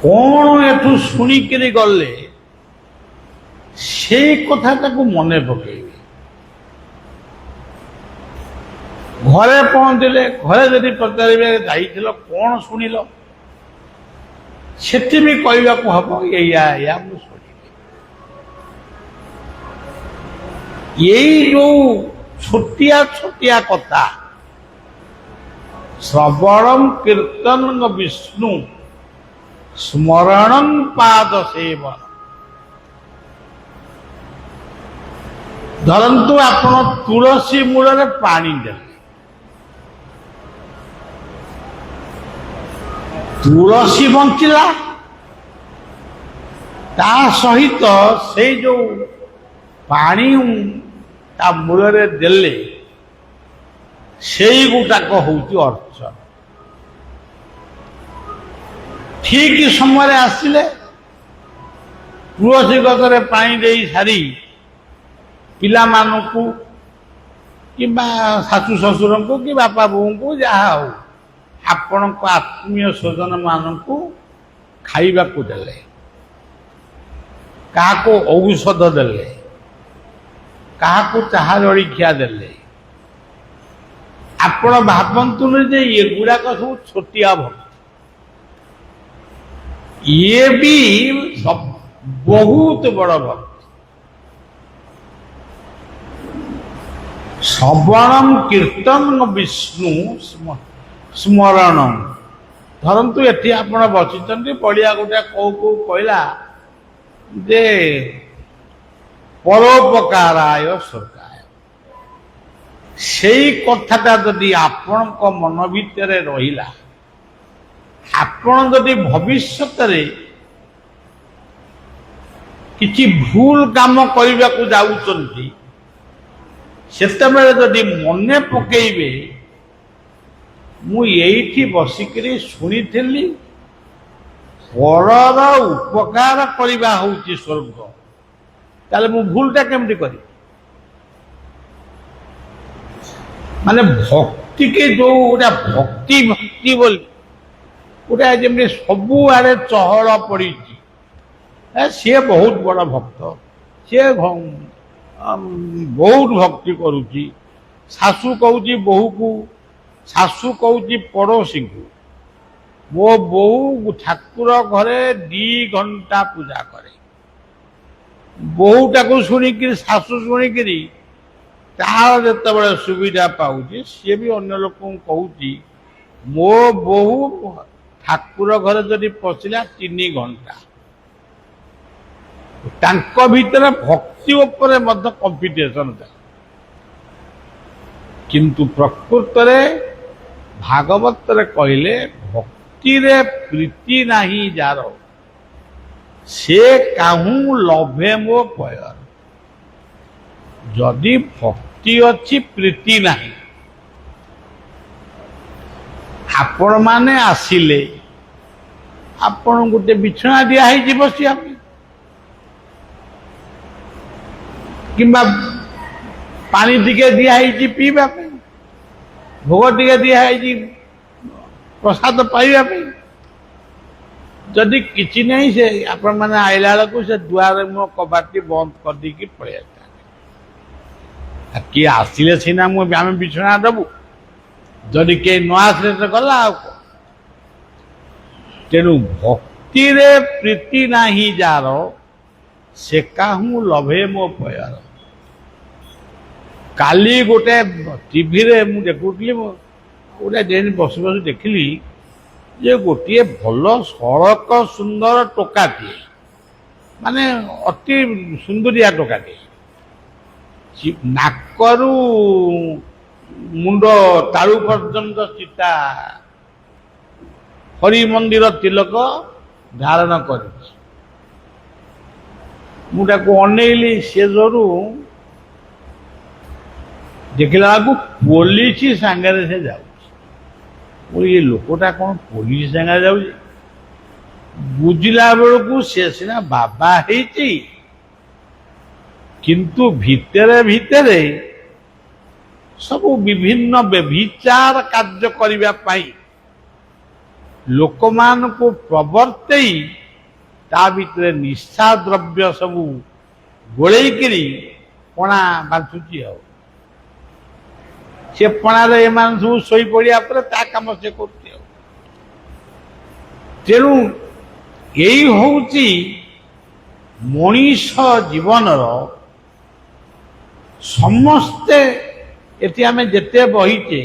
କଣ ଏଠୁ ଶୁଣିକିରି ଗଲେ ସେଇ କଥାଟାକୁ ମନେ ପକେଇବେ। ଘରେ ପହଞ୍ଚିଲେ ଘରେ ଯଦି ପଚାରିବେ ଯାଇଥିଲ କଣ ଶୁଣିଲ, ସେଠି ବି କହିବାକୁ ହବ ଏଇଆ ଏଇଆ ମୁଁ ଶୁଣିଲି। ଏଇ ଯୋଉ ଛୋଟିଆ ଛୋଟିଆ କଥା, ଶ୍ରବଣଂ କୀର୍ତ୍ତନଂ ବିଷ୍ଣୁ ସ୍ମରଣଂ ପାଦ ସେବନ। ଧରନ୍ତୁ ଆପଣ ତୁଳସୀ ମୂଳରେ ପାଣି ଦେଲେ, ତୁଳସୀ ବଞ୍ଚିଲା, ତା ସହିତ ସେଇ ଯୋଉ ପାଣି ତା ମୂଳରେ ଦେଲେ ସେଇ ଗୋଟାକ ହଉଛି ଅର୍ଚ୍ଚନା। ଠିକ ସମୟରେ ଆସିଲେ ତୁଳସୀ ଗଛରେ ପାଣି ଦେଇ ସାରି ପିଲାମାନଙ୍କୁ କିମ୍ବା ଶାଶୁ ଶ୍ୱଶୁରଙ୍କୁ କି ବାପା ବୋଉଙ୍କୁ ଯାହା ହଉ ଆପଣଙ୍କ ଆତ୍ମୀୟ ସ୍ୱଜନ ମାନଙ୍କୁ ଖାଇବାକୁ ଦେଲେ, କାହାକୁ ଔଷଧ ଦେଲେ, କାହାକୁ ଚାହା ଜଳଖିଆ ଦେଲେ। ଆପଣ ଭାବନ୍ତୁନି ଯେ ଏଗୁଡାକ ସବୁ ଛୋଟିଆ ଭକ୍ତି। ଇଏ ବି ବହୁତ ବଡ ଭକ୍ତି। ଶ୍ରବଣଂ କୀର୍ତ୍ତନଂ ବିଷ୍ଣୁ ସ୍ମରଣଂ। ଧରନ୍ତୁ ଏଠି ଆପଣ ବସିଛନ୍ତି, ପଡ଼ିଆ ଗୋଟେ କୋଉ କହିଲା ଯେ ପରୋପକାରାୟ ସ୍ୱର୍ଗାୟ। ସେଇ କଥାଟା ଯଦି ଆପଣଙ୍କ ମନ ଭିତରେ ରହିଲା, ଆପଣ ଯଦି ଭବିଷ୍ୟତରେ କିଛି ଭୁଲ କାମ କରିବାକୁ ଯାଉଛନ୍ତି, ସେତେବେଳେ ଯଦି ମନେ ପକେଇବେ ମୁଁ ଏଇଠି ବସିକରି ଶୁଣିଥିଲି ପରର ଉପକାର କରିବା ହଉଛି ସ୍ୱର୍ଗ, ତାହେଲେ ମୁଁ ଭୁଲଟା କେମିତି କରିବି? ମାନେ ଭକ୍ତିକି ଯୋଉ ଗୋଟେ ଭକ୍ତି ବୋଲି ଗୋଟେ ଯେମିତି ସବୁଆଡେ ଚହଳ ପଡିଛି, ସିଏ ବହୁତ ବଡ ଭକ୍ତ, ସିଏ ବହୁତ ଭକ୍ତି କରୁଛି। ଶାଶୁ କହୁଛି ବୋହୂକୁ, ଶାଶୁ କହୁଛି ପଡୋଶୀଙ୍କୁ, ମୋ ବୋହୂ ଠାକୁର ଘରେ 2 ଘଣ୍ଟା ପୂଜା କରେ। ବୋହୂଟାକୁ ଶୁଣିକିରି, ଶାଶୁ ଶୁଣିକିରି ତାହାର ଯେତେବେଳେ ସୁବିଧା ପାଉଛି, ସିଏ ବି ଅନ୍ୟ ଲୋକଙ୍କୁ କହୁଛି ମୋ ବୋହୂ ଠାକୁର ଘରେ ଯଦି ପଶିଲା 3 ଘଣ୍ଟା। ତାଙ୍କ ଭିତରେ ଭକ୍ତି ଉପରେ ମଧ୍ୟ କମ୍ପିଟିସନ ଥାଏ। କିନ୍ତୁ ପ୍ରକୃତରେ ଭାଗବତରେ କହିଲେ ଭକ୍ତି ଭକ୍ତିରେ ପ୍ରୀତି ନାହିଁ ଯାର ସେ କାହୁଁ ଲଭେ ମୋ ପୟର। ଯଦି ଭକ୍ତି ଅଛି ପ୍ରୀତି ନାହିଁ, ଆପଣମାନେ ଆସିଲେ ଆପଣଙ୍କୁ ଗୋଟେ ବିଛଣା ଦିଆ ହେଇଛି ବସିବା ପାଇଁ, କିମ୍ବା ପାଣି ଟିକେ ଦିଆ ହେଇଛି ପିଇବା ପାଇଁ, ଭୋଗ ଟିକେ ଦିଆ ହେଇଛି ପ୍ରସାଦ ପାଇବା ପାଇଁ। ଯଦି କିଛି ନାହିଁ, ସେ ଆପଣମାନେ ଆଇଲା ବେଳକୁ ସେ ଦୁଆରେ ମୋ କବାଟଟି ବନ୍ଦ କରିଦେଇକି ପଳେଇ ଆସିଥାନ୍ତି। କିଏ ଆସିଲେ ସିନା ଆମେ ବିଛଣା ଦେବୁ, ଯଦି କେହି ନ ଆସିଲେ ତ ଗଲା ଆଉ କଣ। ତେଣୁ ଭକ୍ତିରେ ପ୍ରୀତି ନାହିଁ ଯାର ସେ କାହୁଁ ଲଭେ ମୋ ପୟାର। କାଲି ଗୋଟେ ଟିଭିରେ ମୁଁ ଦେଖୁଥିଲି, ଗୋଟେ ଦିନ ବସି ବସି ଦେଖିଲି ଯେ ଗୋଟିଏ ଭଲ ସଡ଼କ ସୁନ୍ଦର ଟୋକାଟିଏ, ମାନେ ଅତି ସୁନ୍ଦରିଆ ଟୋକାଟିଏ, ନାକରୁ ମୁଣ୍ଡ ତାଳୁ ପର୍ଯ୍ୟନ୍ତ ଚିତା ହରି ମନ୍ଦିର ତିଲକ ଧାରଣ କରିଛି। ମୁଁ ତାକୁ ଅନେଇଲି, ସେ ଯୋରୁ ଦେଖିଲା ବେଳକୁ ପୋଲିସ ସାଙ୍ଗରେ ସେ ଯାଉଛି। ଏ ଲୋକଟା କ'ଣ ପୋଲିସ ସାଙ୍ଗରେ ଯାଉଛି? ବୁଝିଲା ବେଳକୁ ସେ ସିନା ବାବା ହେଇଛି, କିନ୍ତୁ ଭିତରେ ଭିତରେ ସବୁ ବିଭିନ୍ନ ବ୍ୟଭିଚାର କାର୍ଯ୍ୟ କରିବା ପାଇଁ ଲୋକମାନଙ୍କୁ ପ୍ରବର୍ତ୍ତେଇ ତା ଭିତରେ ନିଶା ଦ୍ରବ୍ୟ ସବୁ ଗୋଳେଇକିରି ପଣା ବାଣ୍ଟୁଛି। ଆଉ ସେ ପଣାରେ ଏମାନେ ସବୁ ଶୋଇ ପଡ଼ିବା ପରେ ତା କାମ ସେ କରୁଛି। ଆଉ ତେଣୁ ଏଇ ହଉଛି ମଣିଷ ଜୀବନର ସମସ୍ତେ। ଏଠି ଆମେ ଯେତେ ବହିଛେ,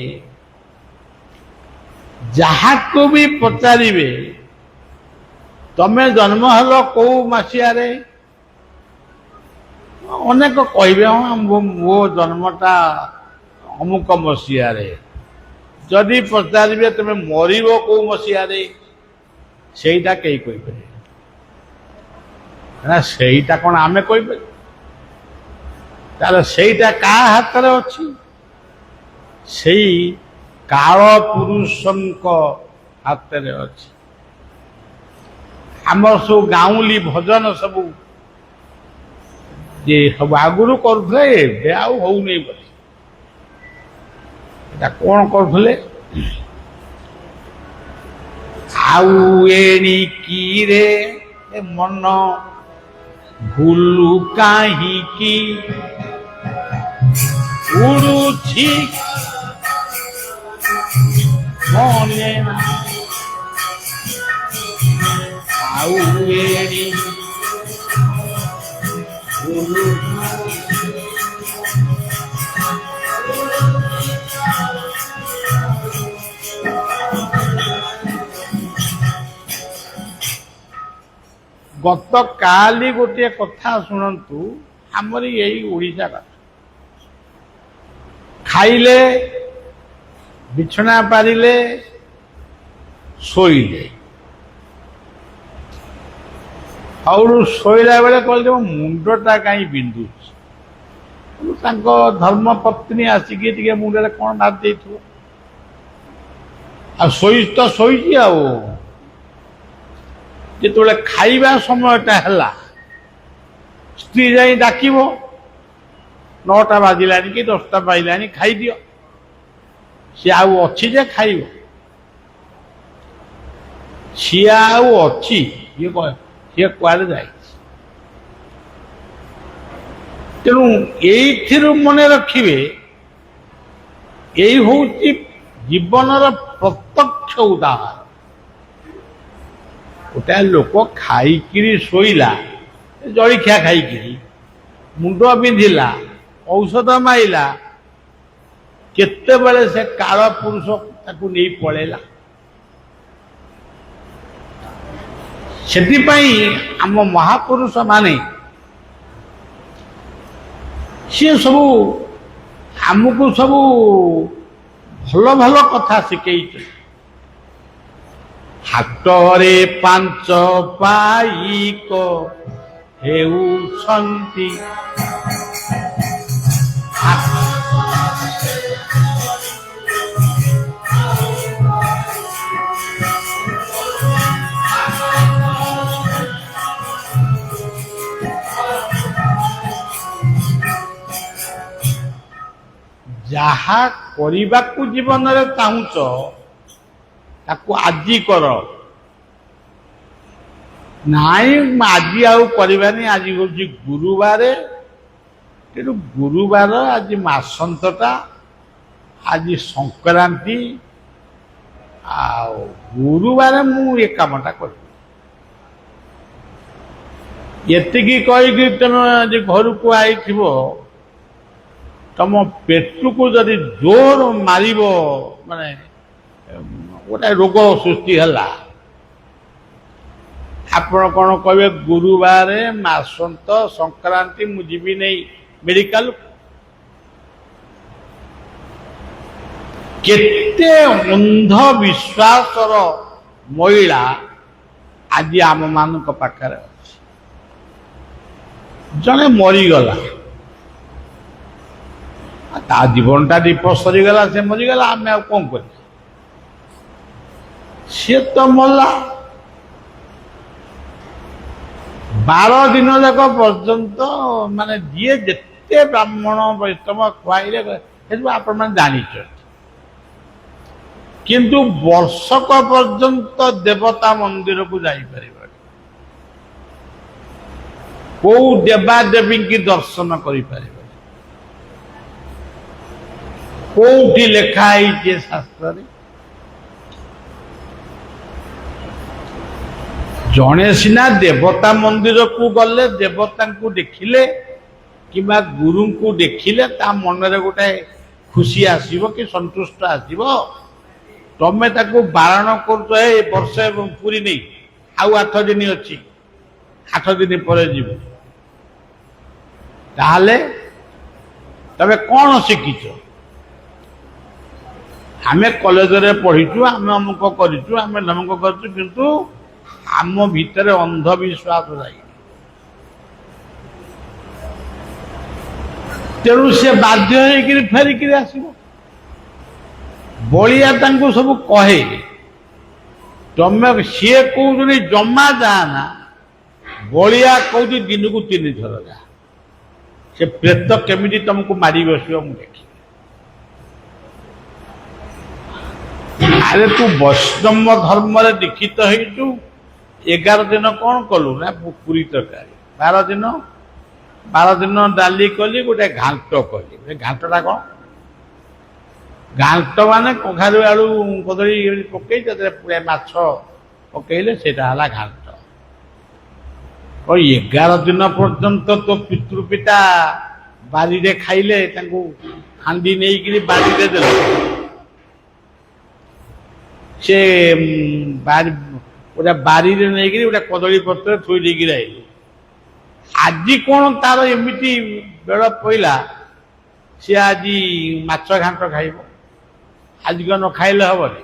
ଯାହାକୁ ବି ପଚାରିବେ ତମେ ଜନ୍ମ ହେଲ କୋଉ ମସିହାରେ, ଅନେକ କହିବେ ହଁ ମୋ ଜନ୍ମଟା ଅମୁକ ମସିହାରେ। ଯଦି ପଚାରିବେ ତମେ ମରିବ କୋଉ ମସିହାରେ, ସେଇଟା କେହି କହିପାରିବେ ନା। ସେଇଟା କ'ଣ ଆମେ କହିପାରିବୁ? ତାହେଲେ ସେଇଟା କାହା ହାତରେ ଅଛି? ସେଇ କାଳ ପୁରୁଷଙ୍କ ହାତରେ ଅଛି। ଆମର ସବୁ ଗାଉଁଲି ଭଜନ ସବୁ ଯେ ସବୁ ଆଗରୁ କରୁଥିଲେ, ଏବେ ଆଉ ହଉନି ବୋଲି। এটা କ'ଣ କରୁଥିଲେ? ଆଉ ଏଣିକିରେ ମନ ଭୁଲୁ କାହିଁକି ଉଡୁଛି ମନେ ଆଉ ଏଣି ଭୁଲୁ ଗତକାଲି ଗୋଟିଏ କଥା ଶୁଣନ୍ତୁ, ଆମରି ଏଇ ଓଡ଼ିଶା କଥା। ଖାଇଲେ, ବିଛଣା ପାରିଲେ, ଶୋଇଲେ। ଆଉ ଶୋଇଲା ବେଳେ କହିଲେ ମୋ ମୁଣ୍ଡଟା କାହିଁ ବିନ୍ଧୁଛି। ତାଙ୍କ ଧର୍ମପତ୍ନୀ ଆସିକି ଟିକେ ମୁଣ୍ଡରେ କ'ଣ ମାରି ଦେଇଥିବ। ଆଉ ତ ଶୋଇଛି। ଆଉ ଯେତେବେଳେ ଖାଇବା ସମୟଟା ହେଲା, ସ୍ତ୍ରୀ ଯାଇ ଡାକିବ, 9ଟା ବାଜିଲାଣି କି 10ଟା ବାଜିଲାଣି, ଖାଇଦିଅ। ସିଏ ଆଉ ଅଛି ଯେ ଖାଇବ? ସିଏ ଆଉ ଅଛି? ସିଏ କୁଆଡ଼େ ଯାଇଛି? ତେଣୁ ଏଇଥିରୁ ମନେ ରଖିବେ, ଏଇ ହଉଛି ଜୀବନର ପ୍ରତ୍ୟକ୍ଷ ଉଦାହରଣ। ଗୋଟାଏ ଲୋକ ଖାଇକିରି ଶୋଇଲା, ଜଳଖିଆ ଖାଇକିରି, ମୁଣ୍ଡ ବିନ୍ଧିଲା, ଔଷଧ ମାଇଲା, କେତେବେଳେ ସେ କାଳ ପୁରୁଷ ତାକୁ ନେଇ ପଳେଇଲା। ସେଥିପାଇଁ ଆମ ମହାପୁରୁଷ ମାନେ ସିଏ ସବୁ ଆମକୁ ସବୁ ଭଲ ଭଲ କଥା ଶିଖେଇଛନ୍ତି। ହାଟରେ ପାଞ୍ଚ ପାଇକ ହେଉଛନ୍ତି। ଯାହା କରିବାକୁ ଜୀବନରେ ଚାହୁଁଛ ତାକୁ ଆଜି କର। ନାଇଁ ଆଜି ଆଉ କରିବାନି, ଆଜି ହଉଛି ଗୁରୁବାର, ତେଣୁ ଗୁରୁବାର ଆଜି ମାସନ୍ତଟା, ଆଜି ସଂକ୍ରାନ୍ତି, ଆଉ ଗୁରୁବାର ମୁଁ ଏ କାମଟା କରିବି। ଏତିକି କହିକି ତମେ ଆଜି ଘରକୁ ଆଇଥିବ, ତମ ପେଟକୁ ଯଦି ଜୋର ମାରିବ, ମାନେ ଗୋଟେ ରୋଗ ସୃଷ୍ଟି ହେଲା, ଆପଣ କଣ କହିବେ? ଗୁରୁବାର ମାସନ୍ତ ସଂକ୍ରାନ୍ତି ମୁଁ ଯିବି ନେଇ ମେଡିକାଲ। କେତେ ଅନ୍ଧବିଶ୍ୱାସର ମହିଳା ଆଜି ଆମ ମାନଙ୍କ ପାଖରେ ଅଛି। ଜଣେ ମରିଗଲା, ତା ଜୀବନଟା ଦୀପ ସରିଗଲା, ସେ ମରିଗଲା, ଆମେ ଆଉ କଣ କରିବା? ସିଏ ତ ମଲା। 12 ଦିନ ଯାକ ପର୍ଯ୍ୟନ୍ତ ମାନେ ଯିଏ ଯେତେ ବ୍ରାହ୍ମଣ ବୈଷ୍ଣବ ଖୁଆଇଲେ ସେସବୁ ଆପଣମାନେ ଜାଣିଛନ୍ତି, କିନ୍ତୁ ବର୍ଷକ ପର୍ଯ୍ୟନ୍ତ ଦେବତା ମନ୍ଦିରକୁ ଯାଇପାରିବନି, କୋଉ ଦେବାଦେବୀଙ୍କୁ ଦର୍ଶନ କରିପାରିବ। କୋଉଠି ଲେଖା ହେଇଛି ଶାସ୍ତ୍ରରେ? ଜଣେ ସିନା ଦେବତା ମନ୍ଦିରକୁ ଗଲେ, ଦେବତାଙ୍କୁ ଦେଖିଲେ କିମ୍ବା ଗୁରୁଙ୍କୁ ଦେଖିଲେ ତା ମନରେ ଗୋଟେ ଖୁସି ଆସିବ କି ସନ୍ତୁଷ୍ଟ ଆସିବ। ତମେ ତାକୁ ବାରଣ କରୁଛ, ଏ ବର୍ଷ ପୁରୀ ନେଇ ଆଉ 8 ଦିନ ଅଛି, 8 ଦିନ ପରେ ଯିବୁ। ତାହେଲେ ତମେ କଣ ଶିଖିଛ? ଆମେ କଲେଜରେ ପଢିଛୁ, ଆମେ ଅମୁକ କରିଛୁ, ଆମେ ଧମକ କରିଛୁ, କିନ୍ତୁ ଆମ ଭିତରେ ଅନ୍ଧବିଶ୍ୱାସ ନାହିଁ। ତେଣୁ ସେ ବାଧ୍ୟ ହେଇକିରି ଫେରିକିରି ଆସିବ। ବଳିଆ ତାଙ୍କୁ ସବୁ କହେ, ତମେ ସିଏ କହୁଛନ୍ତି ଜମା ଯାଆନା, ବଳିଆ କହୁଛି ଦିନକୁ 3 ଥର ଯା। ସେ ପ୍ରେତ କେମିତି ତମକୁ ମାରି ବସିବ ମୁଁ ଦେଖି। ଆରେ ତୁ ବୈଷ୍ଣବ ଧର୍ମରେ ଦୀକ୍ଷିତ ହେଇଛୁ, 11 ଦିନ କଣ କଲୁ ନା ପୁରୀ ତରକାରୀ, 12 ଦିନ ଡାଲି କଲି, ଗୋଟେ ଘାଣ୍ଟ କଲି। ଘାଣ୍ଟଟା କଣ? ଘାଣ୍ଟ ମାନେ କଖାରୁ ଆଳୁ କଦଳୀ ପକେଇ ତାଦେହରେ ପୁରା ମାଛ ପକେଇଲେ ସେଇଟା ହେଲା ଘାଣ୍ଟ। 11 ଦିନ ପର୍ଯ୍ୟନ୍ତ ତୋ ପିତୃପିତା ବାରିରେ ଖାଇଲେ, ତାଙ୍କୁ ହାଣ୍ଡି ନେଇକିରି ବାରିରେ ଦେଲେ, ସେ ଗୋଟେ ବାରିରେ ନେଇକିରି ଗୋଟେ କଦଳୀ ପତ୍ର ଥୋଇ ଦେଇକିରି ଆଇଲେ। ଆଜି କଣ ତାର ଏମିତି ବେଳ ପଇଲା, ସେ ଆଜି ମାଛ ଘାଣ୍ଟ ଖାଇବ? ଆଜି କଣ ନ ଖାଇଲେ ହବନି?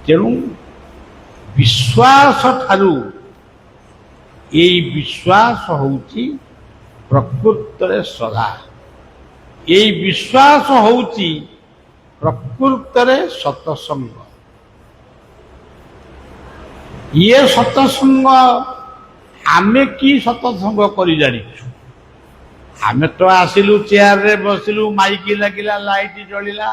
ତେଣୁ ବିଶ୍ୱାସ ଠାରୁ ଏଇ ବିଶ୍ୱାସ ହଉଛି ପ୍ରକୃତରେ ଶ୍ରଦ୍ଧା। ଏଇ ବିଶ୍ୱାସ ହଉଛି ପ୍ରକୃତରେ ସତସଙ୍ଗ। ଇଏ ସତସଙ୍ଗ ଆମେ କି ସତସଙ୍ଗ କରି ଜାଣିଛୁ? ଆମେ ତ ଆସିଲୁ, ଚେୟାରରେ ବସିଲୁ, ମାଇକି ଲାଗିଲା, ଲାଇଟ୍ ଜଳିଲା,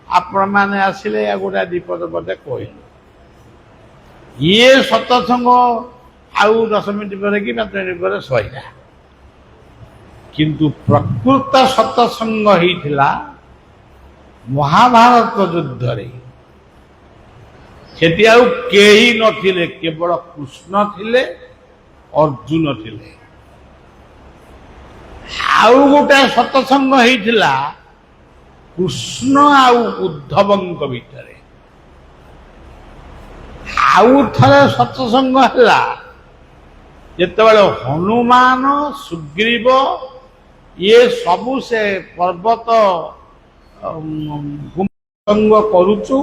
ଆପଣମାନେ ଆସିଲେ, ଗୋଟେ ଦୀପଦ ପଦେ କହିଲୁ। ଇଏ ସତସଙ୍ଗ ଆଉ 10 ମିନିଟ୍ ପରେ କି 5 ମିନିଟ୍ ପରେ ସଇଲା। କିନ୍ତୁ ପ୍ରକୃତ ସତସଙ୍ଗ ହେଇଥିଲା ମହାଭାରତ ଯୁଦ୍ଧରେ। ସେଠି ଆଉ କେହି ନଥିଲେ, କେବଳ କୃଷ୍ଣ ଥିଲେ, ଅର୍ଜୁନ ଥିଲେ। ଆଉ ଗୋଟେ ସତସଙ୍ଗ ହେଇଥିଲା କୃଷ୍ଣ ଆଉ ଉଦ୍ଧବଙ୍କ ଭିତରେ। ଆଉ ଥରେ ସତସଙ୍ଗ ହେଲା ଯେତେବେଳେ ହନୁମାନ, ସୁଗ୍ରୀବ ଇଏ ସବୁ ସେ ପର୍ବତ ସଙ୍ଗ କରୁଛୁ,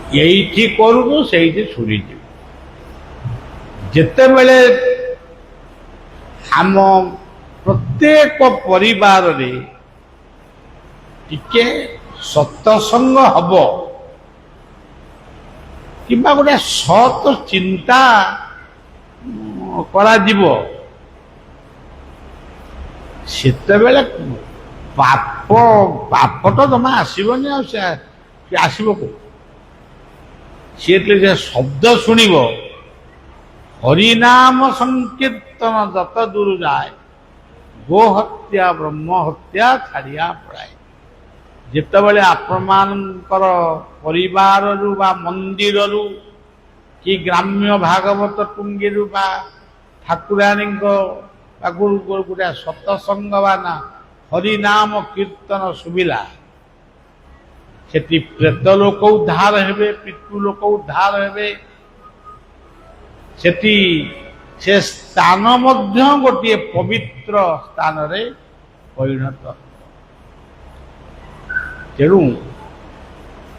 ଏଇଠି କରୁଛୁ ସେଇଠି ଛୁରିଯିବୁ। ଯେତେବେଳେ ଆମ ପ୍ରତ୍ୟେକ ପରିବାରରେ ଟିକେ ସତ୍ସଙ୍ଗ ହବ କିମ୍ବା ଗୋଟେ ସତ୍ ଚିନ୍ତା କରାଯିବ, ସେତେବେଳେ ପାପ ତ ଜମା ଆସିବନି। ଆଉ ସେ ଆସିବ କୋଉ? ସିଏ ଯେ ଶବ୍ଦ ଶୁଣିବ, ହରିନାମ ସଂକୀର୍ତ୍ତନ ଯତ ଦୂର ଯାଏ, ଗୋ ହତ୍ୟା ବ୍ରହ୍ମ ହତ୍ୟା ଛାଡ଼ିଆ ପଳାଏ। ଯେତେବେଳେ ଆପଣମାନଙ୍କର ପରିବାରରୁ ବା ମନ୍ଦିରରୁ କି ଗ୍ରାମ୍ୟ ଭାଗବତ ଟୁଙ୍ଗିରୁ ବା ଠାକୁରାଣୀଙ୍କ ପାଖରୁ ଗୋଟେ ସତସଙ୍ଗ ବା ନା ହରିନାମ କୀର୍ତ୍ତନ ଶୁଭିଲା, ସେଠି ପ୍ରେତ ଲୋକ ଉଦ୍ଧାର ହେବେ, ପିତୃ ଲୋକ ଉଦ୍ଧାର ହେବେ। ସେଠି ସେ ସ୍ଥାନ ମଧ୍ୟ ଗୋଟିଏ ପବିତ୍ର ସ୍ଥାନରେ ପରିଣତ। ତେଣୁ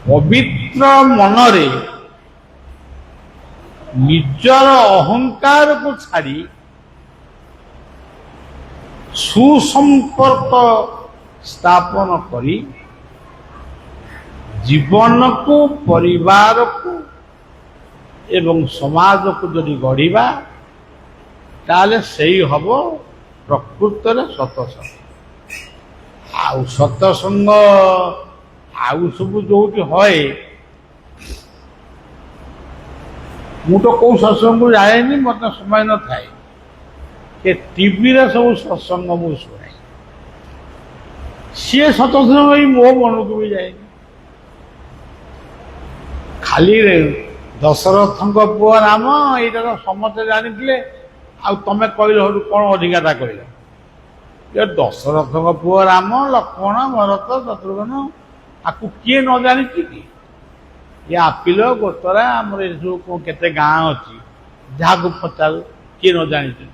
ପବିତ୍ର ମନରେ ନିଜର ଅହଙ୍କାରକୁ ଛାଡ଼ି ସୁସମ୍ପର୍କ ସ୍ଥାପନ କରି ଜୀବନକୁ, ପରିବାରକୁ ଏବଂ ସମାଜକୁ ଯଦି ଗଢ଼ିବା, ତାହେଲେ ସେଇ ହବ ପ୍ରକୃତରେ ସତସଙ୍ଗ। ଆଉ ସତସଙ୍ଗ ଆଉ ସବୁ ଯୋଉଠି ହଏ, ମୁଁ ତ କୋଉ ସତ୍ସଙ୍ଗକୁ ଯାଏନି, ମୋତେ ସମୟ ନଥାଏ। ସେ ଟିଭିରେ ସବୁ ସତ୍ସଙ୍ଗ ମୁଁ ଶୁଣେ, ସିଏ ସତସଙ୍ଗ ବି ମୋ ମନକୁ ବି ଯାଏନି। ଖାଲି ଦଶରଥଙ୍କ ପୁଅ ରାମ, ଏଇଟା ତ ସମସ୍ତେ ଜାଣିଥିଲେ, ଆଉ ତମେ କହିଲ ସେଠୁ କଣ ଅଧିକାରଟା କହିଲ? ଦଶରଥଙ୍କ ପୁଅ ରାମ, ଲକ୍ଷ୍ମଣ, ଭରତ, ଶତ୍ରୁଘ୍ନ, ଆକୁ କିଏ ନ ଜାଣିଛି କି? ଏ ଆপিଲ ଗୋତରା ଆମର ଏ ସବୁ କେତେ ଗାଁ ଅଛି, ଯାହାକୁ ପଚାରୁ କିଏ ନ ଜାଣିଛି?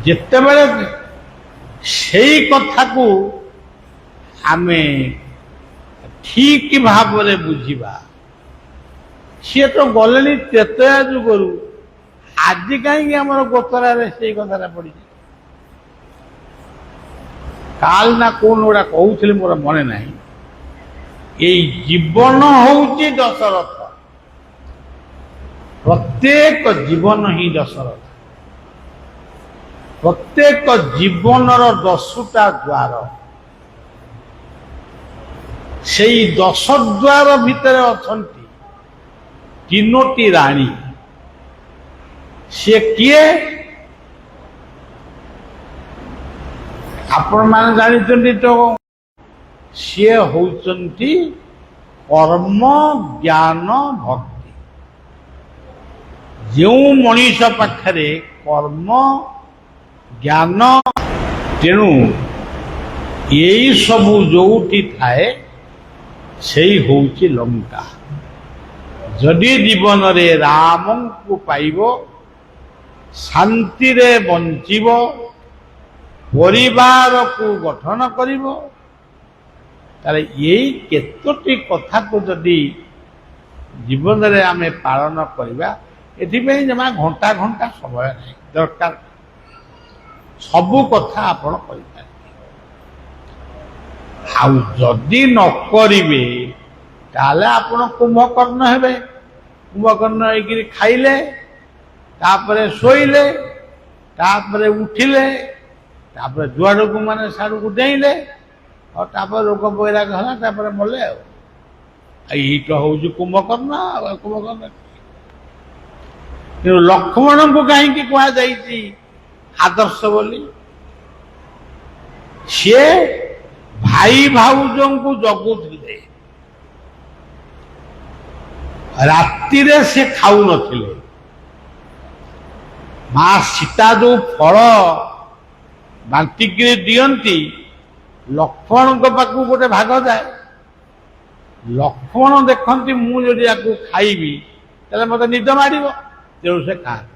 ଯେତେବେଳେ ସେଇ କଥାକୁ ଆମେ ଠିକ ଭାବରେ ବୁଝିବା, ସିଏ ତ ଗଲେଣି ତ୍ରେତୟା ଯୁଗରୁ, ଆଜି କାହିଁକି ଆମର ଗୋତରାରେ ସେଇ କଥାଟା ପଡିଛି? କାଲ ନା କୋଉ ଗୁଡା କହୁଥିଲି, ମୋର ମନେ ନାହିଁ। ଏଇ ଜୀବନ ହଉଛି ଦଶରଥ, ପ୍ରତ୍ୟେକ ଜୀବନ ହିଁ ଦଶରଥ। ପ୍ରତ୍ୟେକ ଜୀବନର 10ଟା ଦ୍ୱାର, ସେଇ 10 ଦ୍ୱାର ଭିତରେ ଅଛନ୍ତି 3ଟି ରାଣୀ। ସିଏ କିଏ? ଆପଣମାନେ ଜାଣିଛନ୍ତି ତ, ସିଏ ହଉଛନ୍ତି କର୍ମ, ଜ୍ଞାନ, ଭକ୍ତି। ଯେଉଁ ମଣିଷ ପାଖରେ କର୍ମ, ଜ୍ଞାନ, ତେଣୁ ଏଇ ସବୁ ଯୋଉଠି ଥାଏ, ସେଇ ହଉଛି ଲଙ୍କା। ଯଦି ଜୀବନରେ ରାମଙ୍କୁ ପାଇବ, ଶାନ୍ତିରେ ବଞ୍ଚିବ, ପରିବାରକୁ ଗଠନ କରିବ, ତାହେଲେ ଏଇ କେତୋଟି କଥାକୁ ଯଦି ଜୀବନରେ ଆମେ ପାଳନ କରିବା, ଏଥିପାଇଁ ଜମା ଘଣ୍ଟା ଘଣ୍ଟା ସମୟ ନାହିଁ ଦରକାର, ସବୁ କଥା ଆପଣ କରିପାରିବେ। ଆଉ ଯଦି ନ କରିବେ, ତାହେଲେ ଆପଣ କୁମ୍ଭକର୍ଣ୍ଣ ହେବେ। କୁମ୍ଭକର୍ଣ୍ଣ ହେଇକିରି ଖାଇଲେ, ତାପରେ ଶୋଇଲେ, ତାପରେ ଉଠିଲେ, ତାପରେ ଯୁଆଡକୁ ମାନେ ସାଡକୁ ଡେଇଁଲେ, ଆଉ ତାପରେ ରୋଗ ବୈରାଗ ହେଲା, ତାପରେ ମଲେ। ଆଉ ଏଇଟ ହଉଛି କୁମ୍ଭକର୍ଣ୍ଣ। ଆଉ କୁମ୍ଭକର୍ଣ୍ଣ କିନ୍ତୁ ଲକ୍ଷ୍ମଣଙ୍କୁ କାହିଁକି କୁହାଯାଇଛି ଆଦର୍ଶ ବୋଲି? ସିଏ ଭାଇ ଭାଉଜଙ୍କୁ ଜଗୁଥିଲେ, ରାତିରେ ସେ ଖାଉନଥିଲେ। ମା ସୀତା ଯୋଉ ଫଳ ବାଣ୍ଟିକିରି ଦିଅନ୍ତି, ଲକ୍ଷ୍ମଣଙ୍କ ପାଖକୁ ଗୋଟେ ଭାଗ ଯାଏ। ଲକ୍ଷ୍ମଣ ଦେଖନ୍ତି, ମୁଁ ଯଦି ୟାକୁ ଖାଇବି ତାହେଲେ ମତେ ନିଦ ମାଡ଼ିବ, ତେଣୁ ସେ ଖାଆନ୍ତି।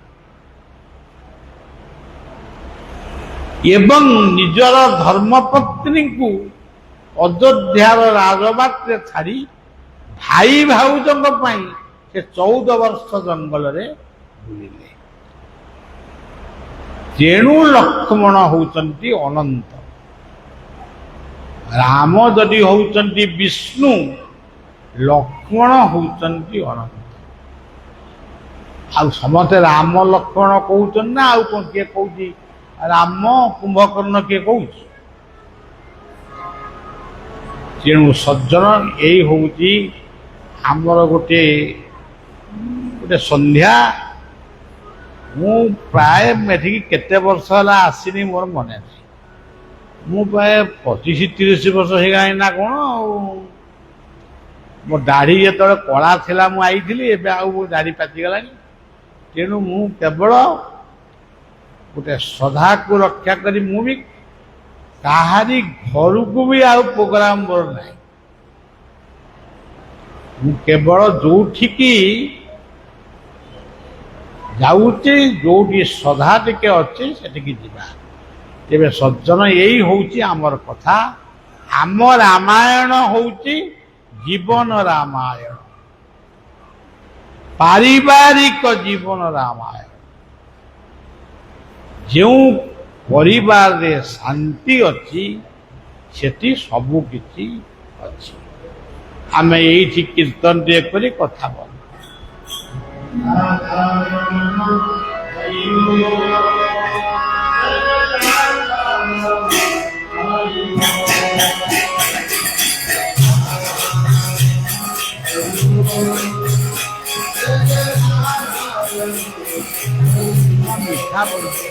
ଏବଂ ନିଜର ଧର୍ମପତ୍ନୀଙ୍କୁ ଅଯୋଧ୍ୟାର ରାଜବାଟରେ ଛାଡ଼ି ଭାଇ ଭାଉଜଙ୍କ ପାଇଁ ସେ 14 ବର୍ଷ ଜଙ୍ଗଲରେ ବୁଲିଲେ। ତେଣୁ ଲକ୍ଷ୍ମଣ ହଉଛନ୍ତି ଅନନ୍ତ, ରାମ ଯଦି ହଉଛନ୍ତି ବିଷ୍ଣୁ, ଲକ୍ଷ୍ମଣ ହଉଛନ୍ତି ଅନନ୍ତ। ଆଉ ସମସ୍ତେ ରାମ ଲକ୍ଷ୍ମଣ କହୁଛନ୍ତି ନା ଆଉ କଣ? କିଏ କହୁଛି ରାମ କୁମ୍ଭକର୍ଣ୍ଣ, କିଏ କହୁଛି? ତେଣୁ ସଜ୍ଜନ, ଏଇ ହଉଛି ଆମର ଗୋଟେ ସନ୍ଧ୍ୟା। ମୁଁ ପ୍ରାୟ ଏଠିକି କେତେ ବର୍ଷ ହେଲା ଆସିନି ମୋର ମନେ ନାହିଁ। ମୁଁ ପ୍ରାୟ 25-30 ବର୍ଷ ହେଇଗଲାଣି ନା କଣ। ଆଉ ମୋ ଦାଢ଼ି ଯେତେବେଳେ କଳା ଥିଲା ମୁଁ ଆଇଥିଲି, ଏବେ ଆଉ ମୋ ଦାଢ଼ି ପାଚିଗଲାଣି। ତେଣୁ ମୁଁ କେବଳ ଗୋଟେ ଶ୍ରଦ୍ଧାକୁ ରକ୍ଷା କରି ମୁଁ ବି କାହାରି ଘରକୁ ବି ଆଉ ପ୍ରୋଗ୍ରାମ ମୋର ନାହିଁ। ମୁଁ କେବଳ ଯୋଉଠିକି ଯାଉଛି, ଯୋଉଠି ଶ୍ରଦ୍ଧା ଟିକେ ଅଛି ସେଠିକି ଯିବା। ତେବେ ସଜ୍ଜନ, ଏଇ ହଉଛି ଆମର କଥା। ଆମ ରାମାୟଣ ହଉଛି ଜୀବନ ରାମାୟଣ, ପାରିବାରିକ ଜୀବନ ରାମାୟଣ। ଯେଉଁ ପରିବାରରେ ଶାନ୍ତି ଅଛି ସେଠି ସବୁ କିଛି ଅଛି। ଆମେ ଏଇଠି କୀର୍ତ୍ତନ ଟିକେ କରି କଥା ବଲ। ମିଠା ବୋଲୁଛି।